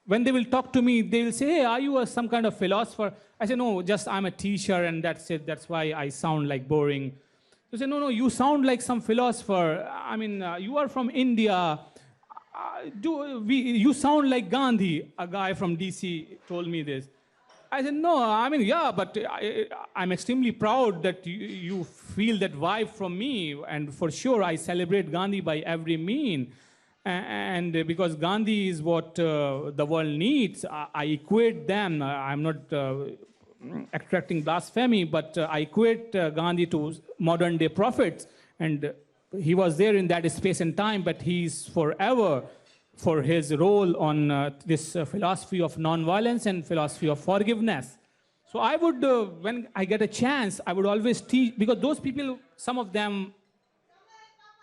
when they will talk to me, they will say, hey, are you some kind of philosopher? I say, no, just I'm a teacher and that's it. That's why I sound like boring. They say, no, no, you sound like some philosopher. I mean, you are from India. You sound like Gandhi. A guy from DC told me this. I said, no, I mean, yeah, but I'm extremely proud that you feel that vibe from me. And for sure, I celebrate Gandhi by every mean. And because Gandhi is what the world needs, I equate them. I'm not extracting blasphemy, but I equate Gandhi to modern day prophets. And he was there in that space and time, but he's forever for his role on this philosophy of nonviolence and philosophy of forgiveness. So I would, when I get a chance, I would always teach, because those people, some of them,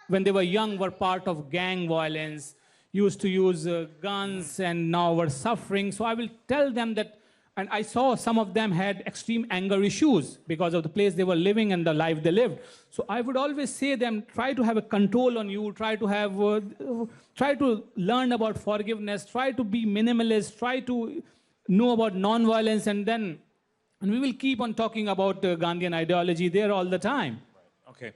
when they were young, were part of gang violence, used to use guns, and now were suffering. So I will tell them that, and I saw some of them had extreme anger issues because of the place they were living and the life they lived. So I would always say them, try to have a control on you, try to learn about forgiveness, try to be minimalist, try to know about nonviolence, and we will keep on talking about Gandhian ideology there all the time. Right. Okay.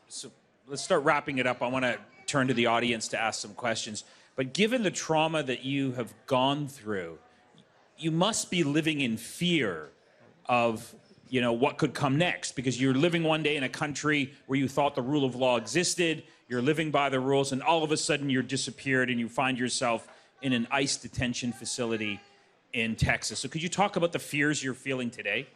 So let's start wrapping it up. I want to turn to the audience to ask some questions. But given the trauma that you have gone through, you must be living in fear of, what could come next, because you're living one day in a country where you thought the rule of law existed, you're living by the rules, and all of a sudden you're disappeared and you find yourself in an ICE detention facility in Texas. So could you talk about the fears you're feeling today?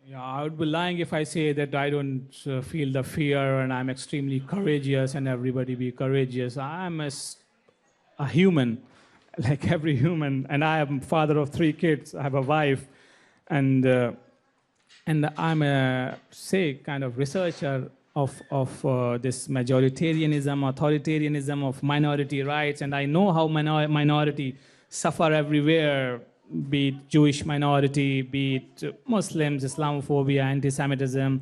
Yeah, I would be lying if I say that I don't feel the fear and I'm extremely courageous and everybody be courageous. I'm a human, like every human, and I am father of 3 kids. I have a wife, and I'm a, kind of researcher of this majoritarianism, authoritarianism of minority rights, and I know how minority suffer everywhere, be it Jewish minority, be it Muslims, Islamophobia, anti-Semitism,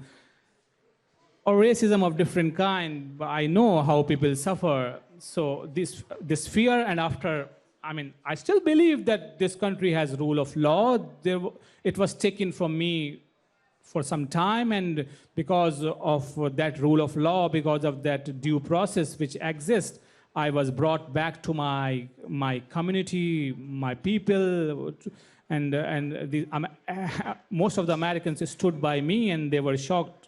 or racism of different kind. But I know how people suffer. So this fear, and after, I still believe that this country has rule of law. It was taken from me for some time, and because of that rule of law, because of that due process which exists, I was brought back to my community, my people, and most of the Americans stood by me, and they were shocked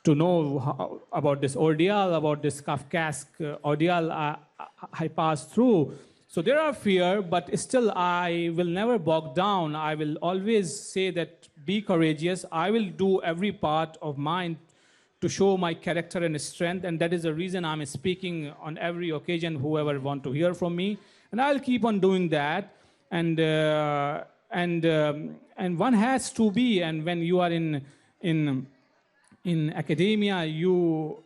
to know about this ordeal, about this Kafkaesque ordeal I passed through. So there are fear, but still I will never bog down. I will always say that be courageous. I will do every part of mine to show my character and strength, and that is the reason I'm speaking on every occasion, whoever want to hear from me, and I'll keep on doing that. And one has to be, and when you are in academia, you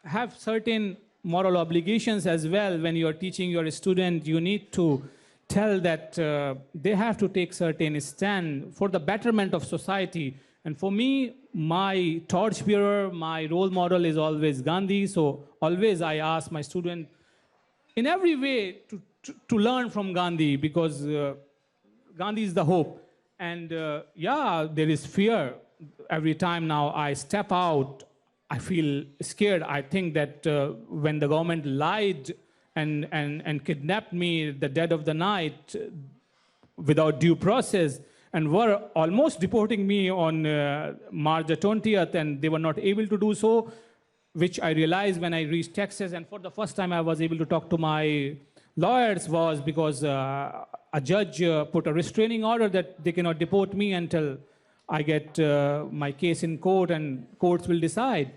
have certain moral obligations as well. When you are teaching your student, you need to tell that they have to take certain stand for the betterment of society. And for me, my torchbearer, my role model is always Gandhi. So always I ask my student in every way to learn from Gandhi, because Gandhi is the hope. And yeah, there is fear. Every time now I step out, I feel scared. I think that when the government lied and kidnapped me at the dead of the night without due process, and were almost deporting me on March the 20th, and they were not able to do so, which I realized when I reached Texas. And for the first time I was able to talk to my lawyers was because a judge put a restraining order that they cannot deport me until I get my case in court, and courts will decide.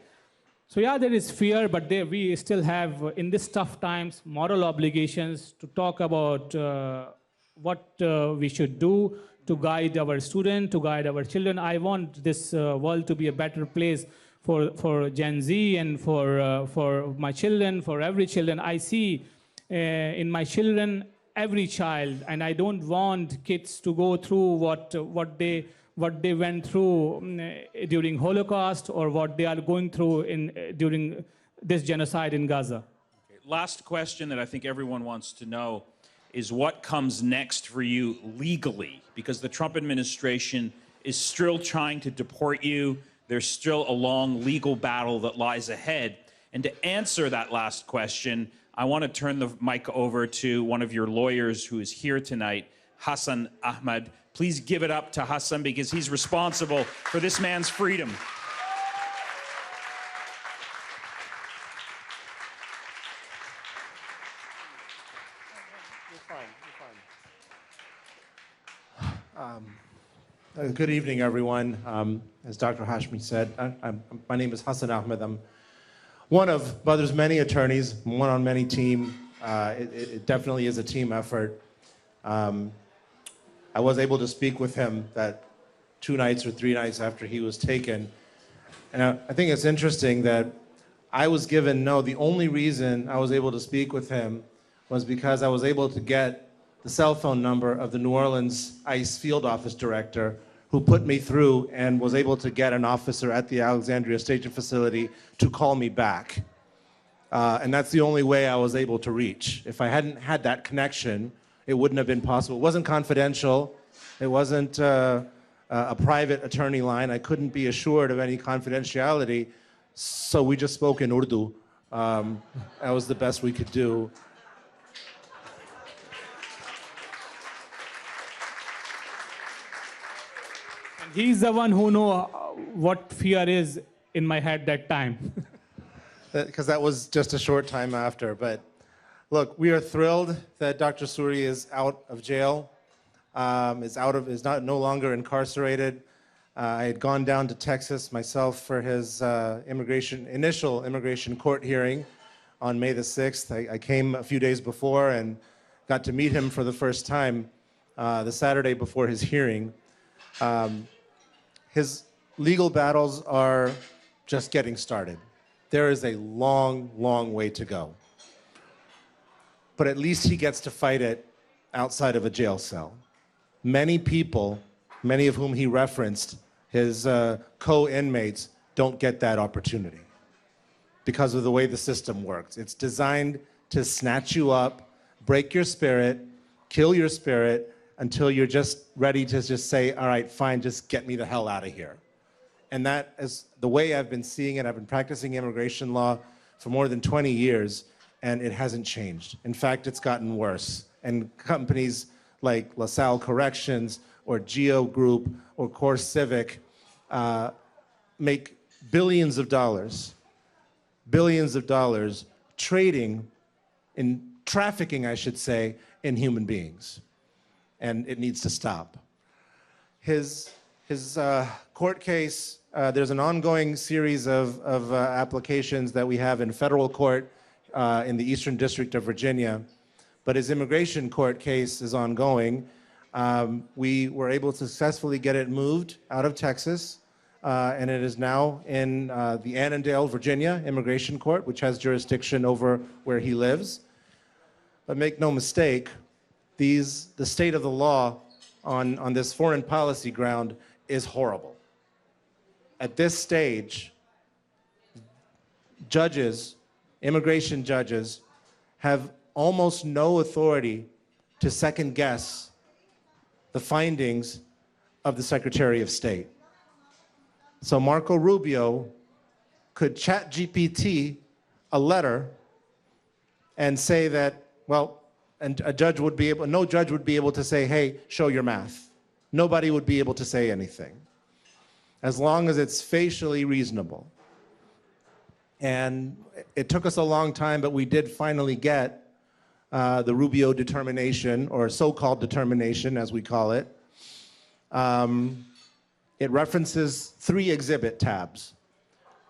So yeah, there is fear, but we still have, in these tough times, moral obligations to talk about what we should do to guide our students, to guide our children. I want this world to be a better place for Gen Z and for my children, for every children. I see in my children every child, and I don't want kids to go through what they went through during Holocaust, or what they are going through during this genocide in Gaza. Okay. Last question that I think everyone wants to know is what comes next for you legally, because the Trump administration is still trying to deport you. There's still a long legal battle that lies ahead. And to answer that last question, I want to turn the mic over to one of your lawyers who is here tonight, Hassan Ahmed. Please give it up to Hassan because he's responsible for this man's freedom. Good evening, everyone. As Dr. Hashmi said, my name is Hassan Ahmed. I'm one of Badar's many attorneys, one on many team. It definitely is a team effort. I was able to speak with him that 2 nights or 3 nights after he was taken. And I think it's interesting that I was given, the only reason I was able to speak with him was because I was able to get the cell phone number of the New Orleans ICE field office director who put me through and was able to get an officer at the Alexandria Station facility to call me back. And that's the only way I was able to reach. If I hadn't had that connection, it wouldn't have been possible. It wasn't confidential. It wasn't a private attorney line. I couldn't be assured of any confidentiality. So we just spoke in Urdu. That was the best we could do. He's the one who know what fear is in my head that time. Because that was just a short time after. But look, we are thrilled that Dr. Suri is out of jail, is no longer incarcerated. I had gone down to Texas myself for his initial immigration court hearing on May the 6th. I came a few days before and got to meet him for the first time the Saturday before his hearing. His legal battles are just getting started. There is a long, long way to go. But at least he gets to fight it outside of a jail cell. Many people, many of whom he referenced, his co-inmates, don't get that opportunity because of the way the system works. It's designed to snatch you up, break your spirit, kill your spirit, until you're just ready to just say, all right, fine, just get me the hell out of here. And that is the way I've been seeing it. I've been practicing immigration law for more than 20 years, and it hasn't changed. In fact, it's gotten worse. And companies like LaSalle Corrections or Geo Group or Core Civic make billions of dollars trading in trafficking, I should say, in human beings. And it needs to stop. His court case, there's an ongoing series of applications that we have in federal court in the Eastern District of Virginia, but his immigration court case is ongoing. We were able to successfully get it moved out of Texas, and it is now in the Annandale, Virginia Immigration Court, which has jurisdiction over where he lives. But make no mistake, the state of the law on this foreign policy ground is horrible. At this stage, immigration judges, have almost no authority to second guess the findings of the Secretary of State. So Marco Rubio could chat GPT a letter and say that, well, and no judge would be able to say, hey, show your math. Nobody would be able to say anything, as long as it's facially reasonable. And it took us a long time, but we did finally get the Rubio determination, or so-called determination, as we call it. It references 3 exhibit tabs.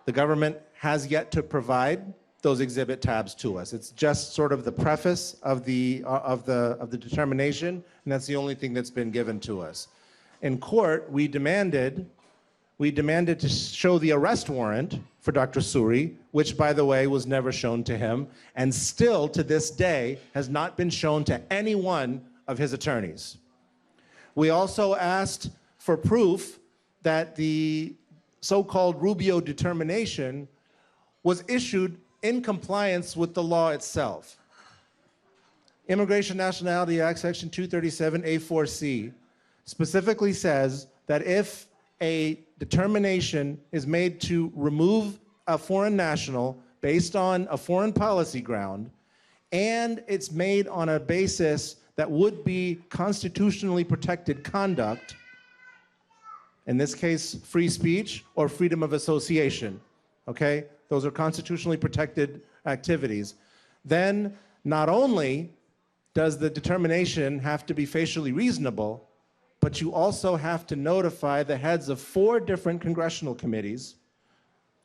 The government has yet to provide those exhibit tabs to us. It's just sort of the preface of the determination, and that's the only thing that's been given to us. In court, we demanded to show the arrest warrant for Dr. Suri, which, by the way, was never shown to him, and still to this day has not been shown to any one of his attorneys. We also asked for proof that the so-called Rubio determination was issued in compliance with the law itself. Immigration Nationality Act, Section 237A4C, specifically says that if a determination is made to remove a foreign national based on a foreign policy ground, and it's made on a basis that would be constitutionally protected conduct, in this case, free speech or freedom of association, okay? Those are constitutionally protected activities. Then not only does the determination have to be facially reasonable, but you also have to notify the heads of 4 different congressional committees,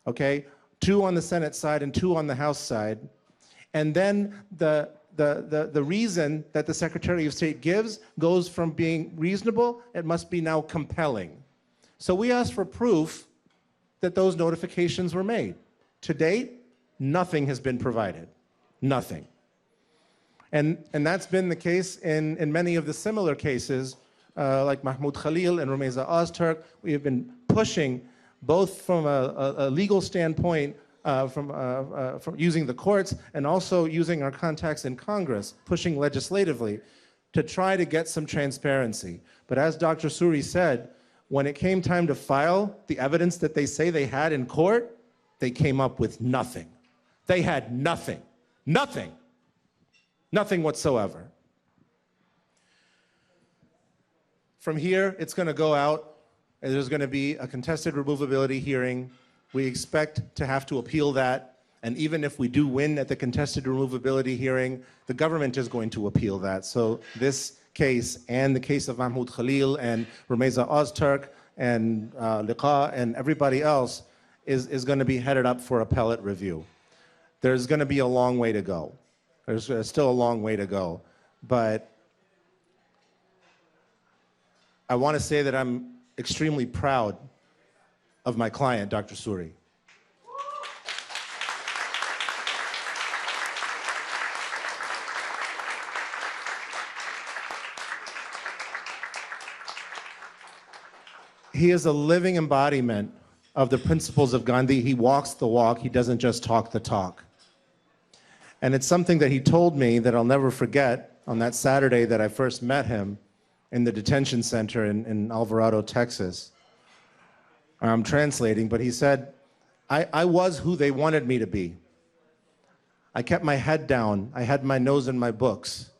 okay? 2 on the Senate side and 2 on the House side. And then the reason that the Secretary of State gives goes from being reasonable, it must be now compelling. So we asked for proof that those notifications were made. To date, nothing has been provided. Nothing. And that's been the case in many of the similar cases, like Mahmoud Khalil and Rumeysa Ozturk. We have been pushing, both from a legal standpoint, from using the courts, and also using our contacts in Congress, pushing legislatively to try to get some transparency. But as Dr. Suri said, when it came time to file the evidence that they say they had in court, they came up with nothing. They had nothing. Nothing. Nothing whatsoever. From here, it's going to go out, and there's going to be a contested removability hearing. We expect to have to appeal that, and even if we do win at the contested removability hearing, the government is going to appeal that. So this case and the case of Mahmoud Khalil and Rumeysa Ozturk and Liqa and everybody else is going to be headed up for appellate review. There's going to be a long way to go. There's still a long way to go. But I want to say that I'm extremely proud of my client, Dr. Suri. He is a living embodiment of the principles of Gandhi. He walks the walk, he doesn't just talk the talk. And it's something that he told me that I'll never forget on that Saturday that I first met him in the detention center in Alvarado, Texas. I'm translating, but he said, I was who they wanted me to be. I kept my head down, I had my nose in my books.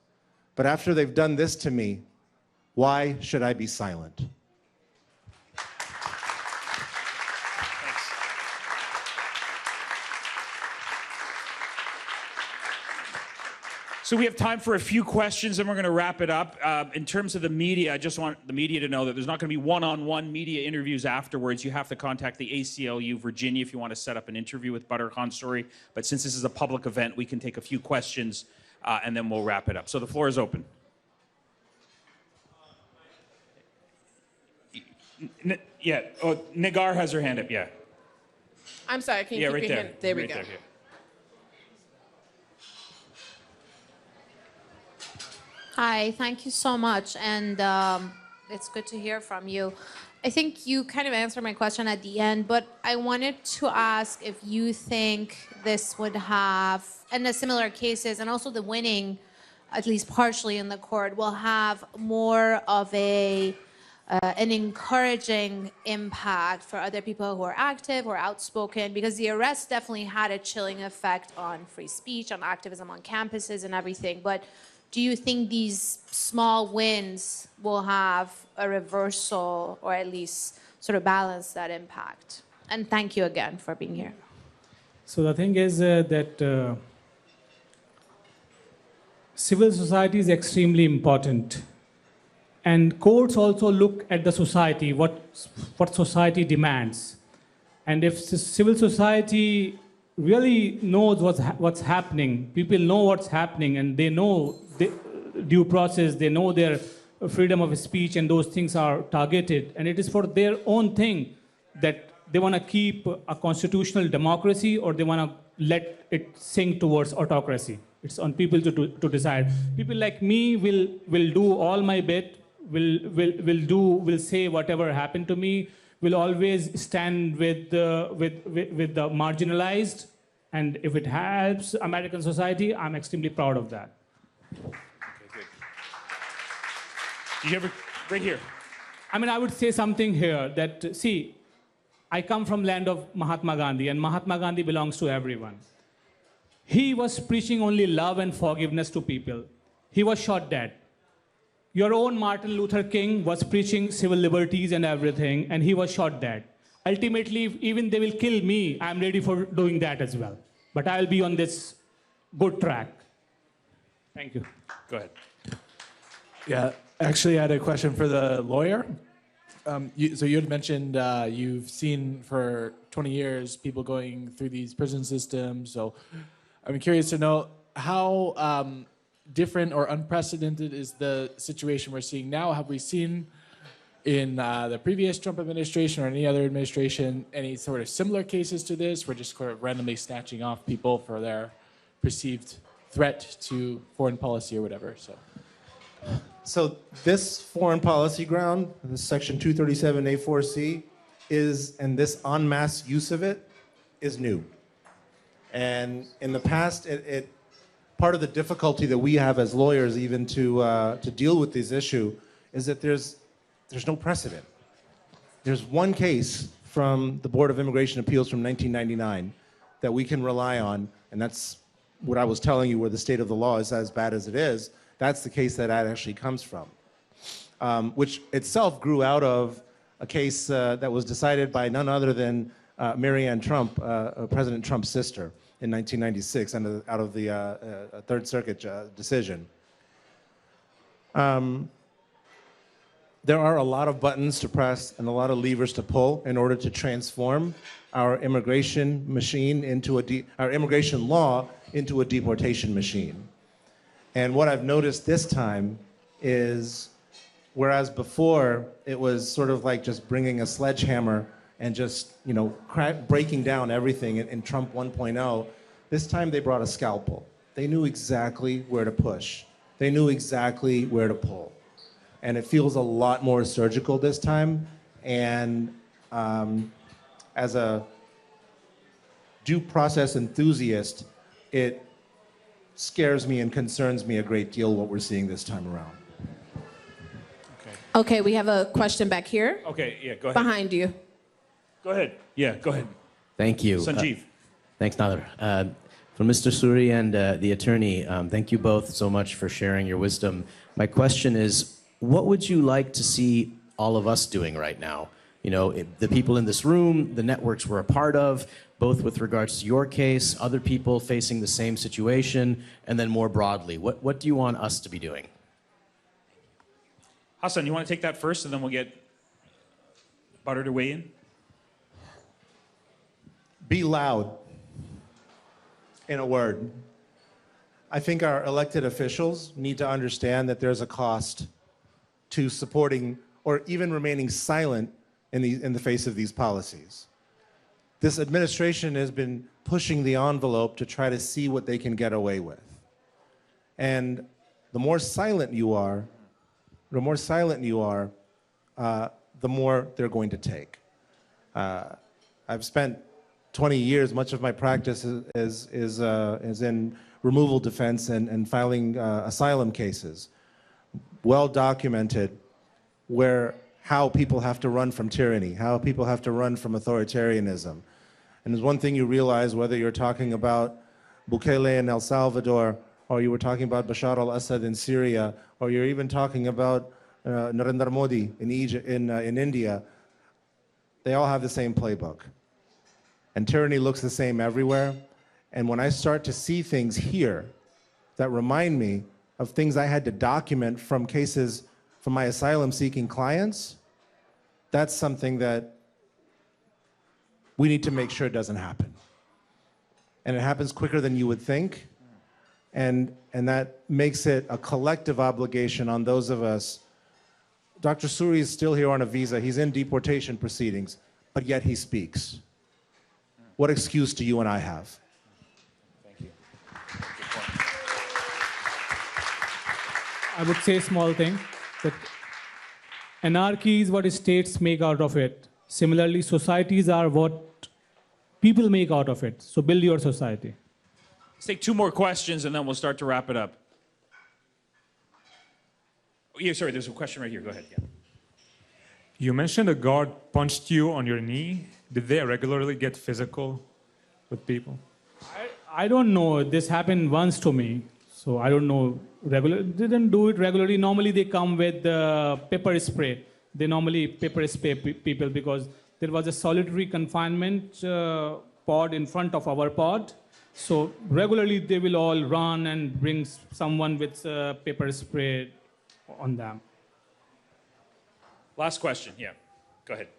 But after they've done this to me, why should I be silent? So we have time for a few questions, and we're going to wrap it up. In terms of the media, I just want the media to know that there's not going to be one-on-one media interviews afterwards. You have to contact the ACLU Virginia if you want to set up an interview with Badar Suri. But since this is a public event, we can take a few questions, and then we'll wrap it up. So the floor is open. Yeah, oh, Nagar has her hand up, yeah. I'm sorry, can you keep right your there. hand? There we Right go. there, yeah. Hi, thank you so much, and it's good to hear from you. I think you kind of answered my question at the end, but I wanted to ask if you think this would have, and the similar cases, and also the winning, at least partially in the court, will have more of an encouraging impact for other people who are active or outspoken, because the arrest definitely had a chilling effect on free speech, on activism on campuses and everything. But do you think these small wins will have a reversal, or at least sort of balance that impact? And thank you again for being here. So the thing is that civil society is extremely important. And courts also look at the society, what society demands. And if civil society really knows what's happening, people know what's happening, and they know the due process, they know their freedom of speech, and those things are targeted. And it is for their own thing that they want to keep a constitutional democracy, or they want to let it sink towards autocracy. It's on people to decide. People like me will do all my bit, will say whatever happened to me, will always stand with the marginalized, and if it helps American society, I'm extremely proud of that. Did you ever, right here. I mean, I would say something here that, see, I come from land of Mahatma Gandhi, and Mahatma Gandhi belongs to everyone. He was preaching only love and forgiveness to people. He was shot dead. Your own Martin Luther King was preaching civil liberties and everything, and he was shot dead. Ultimately, if even they will kill me, I'm ready for doing that as well. But I'll be on this good track. Thank you. Go ahead. Yeah, actually, I had a question for the lawyer. So you had mentioned you've seen for 20 years people going through these prison systems. So I'm curious to know how different or unprecedented is the situation we're seeing now? Have we seen in the previous Trump administration or any other administration any sort of similar cases to this? We're just sort of randomly snatching off people for their perceived threat to foreign policy or whatever. So this foreign policy ground, this section 237A4C, is, and this en masse use of it is new. And in the past, part of the difficulty that we have as lawyers even to deal with this issue is that there's no precedent. There's one case from the Board of Immigration Appeals from 1999 that we can rely on, and that's what I was telling you, where the state of the law is as bad as it is. That's the case that actually comes from, which itself grew out of a case that was decided by none other than Marianne Trump, President Trump's sister, in 1996, out of the Third Circuit decision. There are a lot of buttons to press and a lot of levers to pull in order to transform our immigration machine into our immigration law into a deportation machine. And what I've noticed this time is, whereas before it was sort of like just bringing a sledgehammer and just, breaking down everything in Trump 1.0, this time they brought a scalpel. They knew exactly where to push. They knew exactly where to pull. And it feels a lot more surgical this time. And as a due process enthusiast, it scares me and concerns me a great deal what we're seeing this time around. Okay, we have a question back here. Okay, yeah, go ahead. Behind you. Go ahead. Yeah, go ahead. Thank you. Sanjeev. Thanks, Nader. For Mr. Suri and the attorney, thank you both so much for sharing your wisdom. My question is, what would you like to see all of us doing right now? The people in this room, the networks we're a part of, both with regards to your case, other people facing the same situation, and then more broadly, what do you want us to be doing? Hassan, you want to take that first, and then we'll get Badar to weigh in? Be loud, in a word. I think our elected officials need to understand that there's a cost to supporting or even remaining silent in the face of these policies. This administration has been pushing the envelope to try to see what they can get away with. And the more silent you are, the more they're going to take. I've spent 20 years, much of my practice is in removal defense and filing asylum cases, well documented, how people have to run from tyranny, how people have to run from authoritarianism. And there's one thing you realize, whether you're talking about Bukele in El Salvador, or you were talking about Bashar al-Assad in Syria, or you're even talking about Narendra Modi in Egypt, in India, they all have the same playbook. And tyranny looks the same everywhere. And when I start to see things here that remind me of things I had to document from cases from my asylum-seeking clients, that's something that we need to make sure doesn't happen. And it happens quicker than you would think. And that makes it a collective obligation on those of us. Dr. Suri is still here on a visa. He's in deportation proceedings, but yet he speaks. What excuse do you and I have? Thank you. I would say a small thing, that anarchy is what states make out of it. Similarly, societies are what people make out of it. So build your society. Let's take two more questions, and then we'll start to wrap it up. Yeah, sorry, there's a question right here. Go ahead. Yeah. You mentioned a guard punched you on your knee. Did they regularly get physical with people? I don't know. This happened once to me, so I don't know. Didn't do it regularly. Normally they come with pepper spray. They normally pepper spray people because there was a solitary confinement pod in front of our pod. So regularly they will all run and bring someone with pepper spray on them. Last question. Yeah. Go ahead.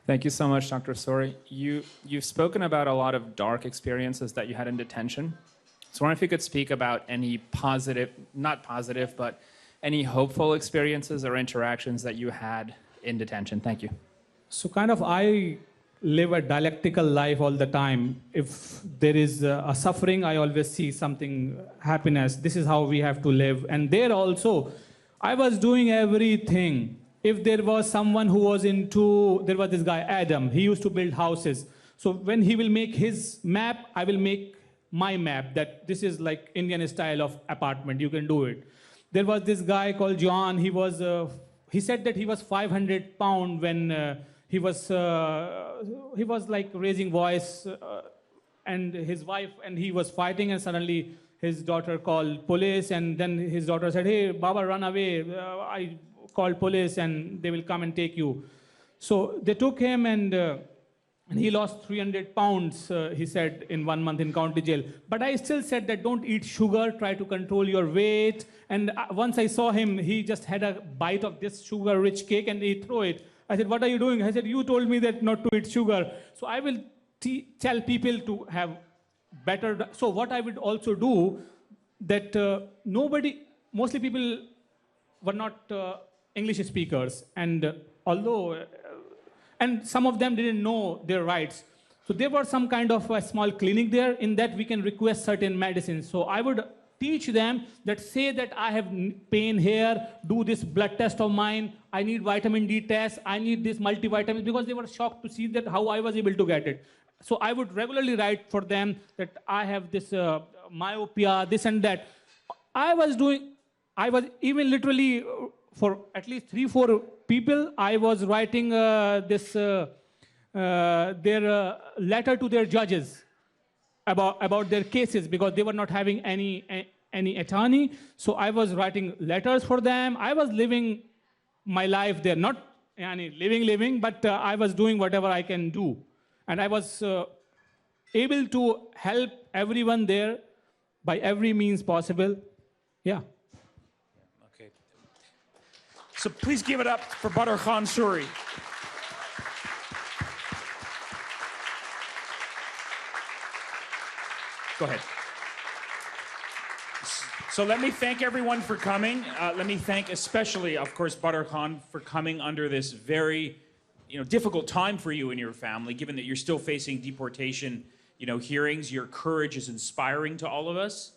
Thank you so much, Dr. Suri. You've spoken about a lot of dark experiences that you had in detention. So I wonder if you could speak about any positive, not positive, but any hopeful experiences or interactions that you had in detention. Thank you. So kind of I live a dialectical life all the time. If there is a suffering, I always see something happiness. This is how we have to live. And there also, I was doing everything. If there was someone who was there was this guy, Adam, he used to build houses. So when he will make his map, I will make my map, that this is like Indian style of apartment, you can do it. There was this guy called John, he said that he was 500 pounds when he was like raising voice and his wife, and he was fighting, and suddenly his daughter called police, and then his daughter said, hey, Baba, run away. I called police and they will come and take you. So they took him and he lost 300 pounds, he said, in 1 month in county jail. But I still said that don't eat sugar, try to control your weight. And once I saw him, he just had a bite of this sugar-rich cake and he threw it. I said, what are you doing? I said, you told me that not to eat sugar. So I will tell people to have better. So what I would also do, that mostly people were not English speakers. And and some of them didn't know their rights. So there was some kind of a small clinic there. In that we can request certain medicines. So I would teach them that say that I have pain here, do this blood test of mine, I need vitamin D test, I need this multivitamin, because they were shocked to see that how I was able to get it. So I would regularly write for them that I have this myopia, this and that. I was even literally for at least 3-4 people, I was writing their letter to their judges about their cases, because they were not having any attorney. So I was writing letters for them. I was living my life there, not living, but I was doing whatever I can do. And I was able to help everyone there by every means possible. Yeah. Okay. So please give it up for Badar Khan Suri. Go ahead. So let me thank everyone for coming. Let me thank especially, of course, Badar Khan for coming under this very difficult time for you and your family, given that you're still facing deportation hearings. Your courage is inspiring to all of us.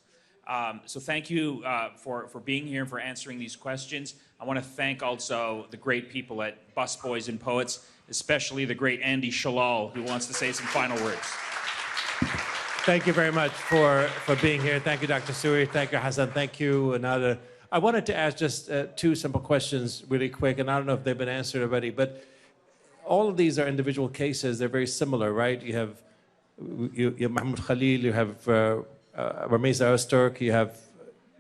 So thank you for being here and for answering these questions. I want to thank also the great people at Busboys and Poets, especially the great Andy Shalal, who wants to say some final words. Thank you very much for being here. Thank you, Dr. Suri. Thank you, Hassan. Thank you, Nada. I wanted to ask just 2 simple questions really quick, and I don't know if they've been answered already, but all of these are individual cases. They're very similar, right? You have Mahmoud Khalil, you have Ramiz Öztürk, you have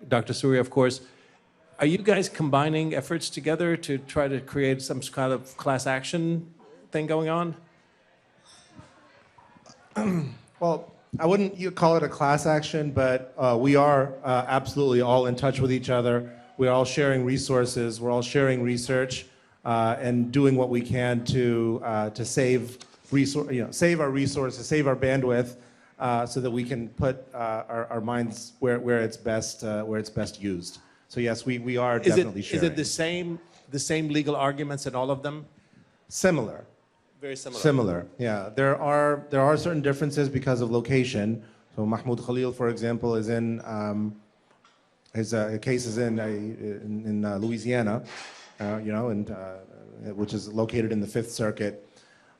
Dr. Suri, of course. Are you guys combining efforts together to try to create some kind of class action thing going on? Well, I wouldn't call it a class action, but we are absolutely all in touch with each other. We're all sharing resources. We're all sharing research and doing what we can to save our resources, save our bandwidth, so that we can put our minds where it's best used. So yes, we are definitely sharing. Is it the same legal arguments in all of them? Similar. Very similar. Similar, yeah. There are certain differences because of location. So Mahmoud Khalil, for example, is in his case is in Louisiana, which is located in the Fifth Circuit,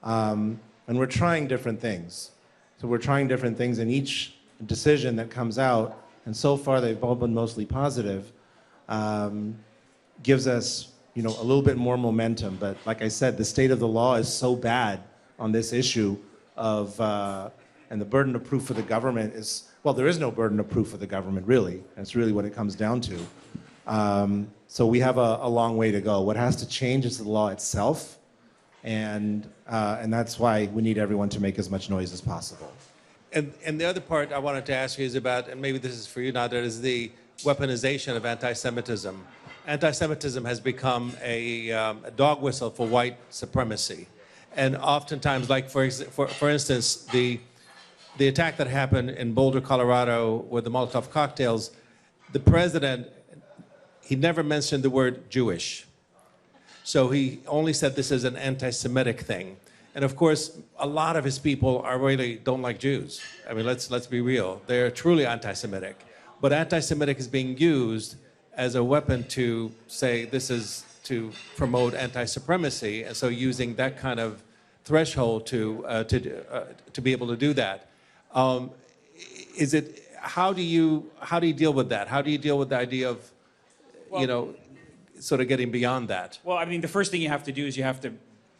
and we're trying different things. So we're trying different things in each decision that comes out, and so far they've all been mostly positive. gives us, a little bit more momentum. But like I said, the state of the law is so bad on this issue of, and the burden of proof for the government is, well, there is no burden of proof for the government, really. That's really what it comes down to. So we have a long way to go. What has to change is the law itself, and that's why we need everyone to make as much noise as possible. And the other part I wanted to ask you is about, and maybe this is for you, Nader, is the weaponization of anti-Semitism. Anti-Semitism has become a dog whistle for white supremacy. And oftentimes, like for instance, the attack that happened in Boulder, Colorado with the Molotov cocktails, the president, he never mentioned the word Jewish. So he only said this is an anti-Semitic thing. And of course, a lot of his people really don't like Jews. I mean, let's be real. They're truly anti-Semitic. But anti-Semitic is being used as a weapon to say this is to promote anti-supremacy, and so using that kind of threshold to be able to do that. How do you deal with that? How do you deal with the idea of, sort of getting beyond that? Well, I mean, the first thing you have to do is you have to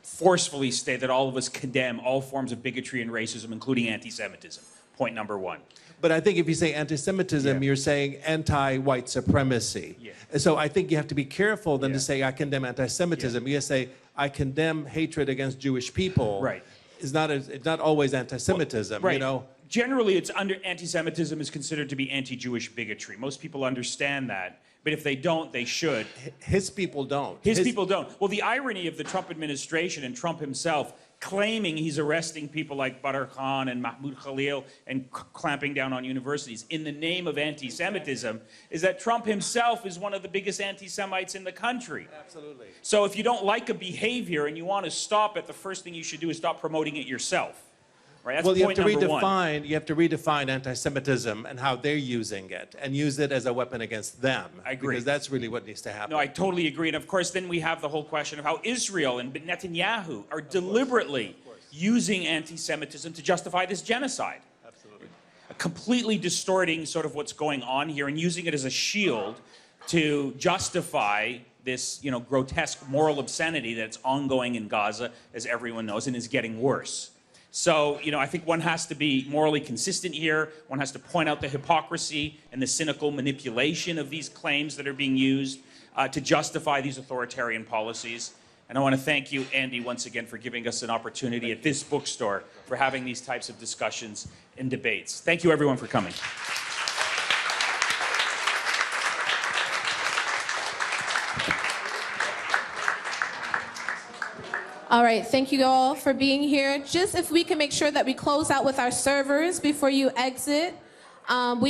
forcefully state that all of us condemn all forms of bigotry and racism, including anti-Semitism. Point number one. But I think if you say anti-Semitism, you're saying anti-white supremacy. Yeah. And so I think you have to be careful then to say, I condemn anti-Semitism. You say, I condemn hatred against Jewish people. Right. It's not always anti-Semitism, Right. Generally, anti-Semitism is considered to be anti-Jewish bigotry. Most people understand that. But if they don't, they should. His people don't. His people don't. Well, the irony of the Trump administration and Trump himself claiming he's arresting people like Badar Khan and Mahmoud Khalil and clamping down on universities in the name of anti-Semitism is that Trump himself is one of the biggest anti-Semites in the country. Absolutely. So if you don't like a behavior and you want to stop it, the first thing you should do is stop promoting it yourself. Right? That's You point number one. You have to redefine anti-Semitism and how they're using it, and use it as a weapon against them. I agree. Because that's really what needs to happen. No, I totally agree. And of course, then we have the whole question of how Israel and Netanyahu are deliberately using anti-Semitism to justify this genocide. Absolutely. Completely distorting sort of what's going on here and using it as a shield to justify this, grotesque moral obscenity that's ongoing in Gaza, as everyone knows, and is getting worse. So, I think one has to be morally consistent here. One has to point out the hypocrisy and the cynical manipulation of these claims that are being used to justify these authoritarian policies. And I want to thank you, Andy, once again for giving us an opportunity at this bookstore for having these types of discussions and debates. Thank you, everyone, for coming. All right, thank you all for being here. Just if we can make sure that we close out with our servers before you exit.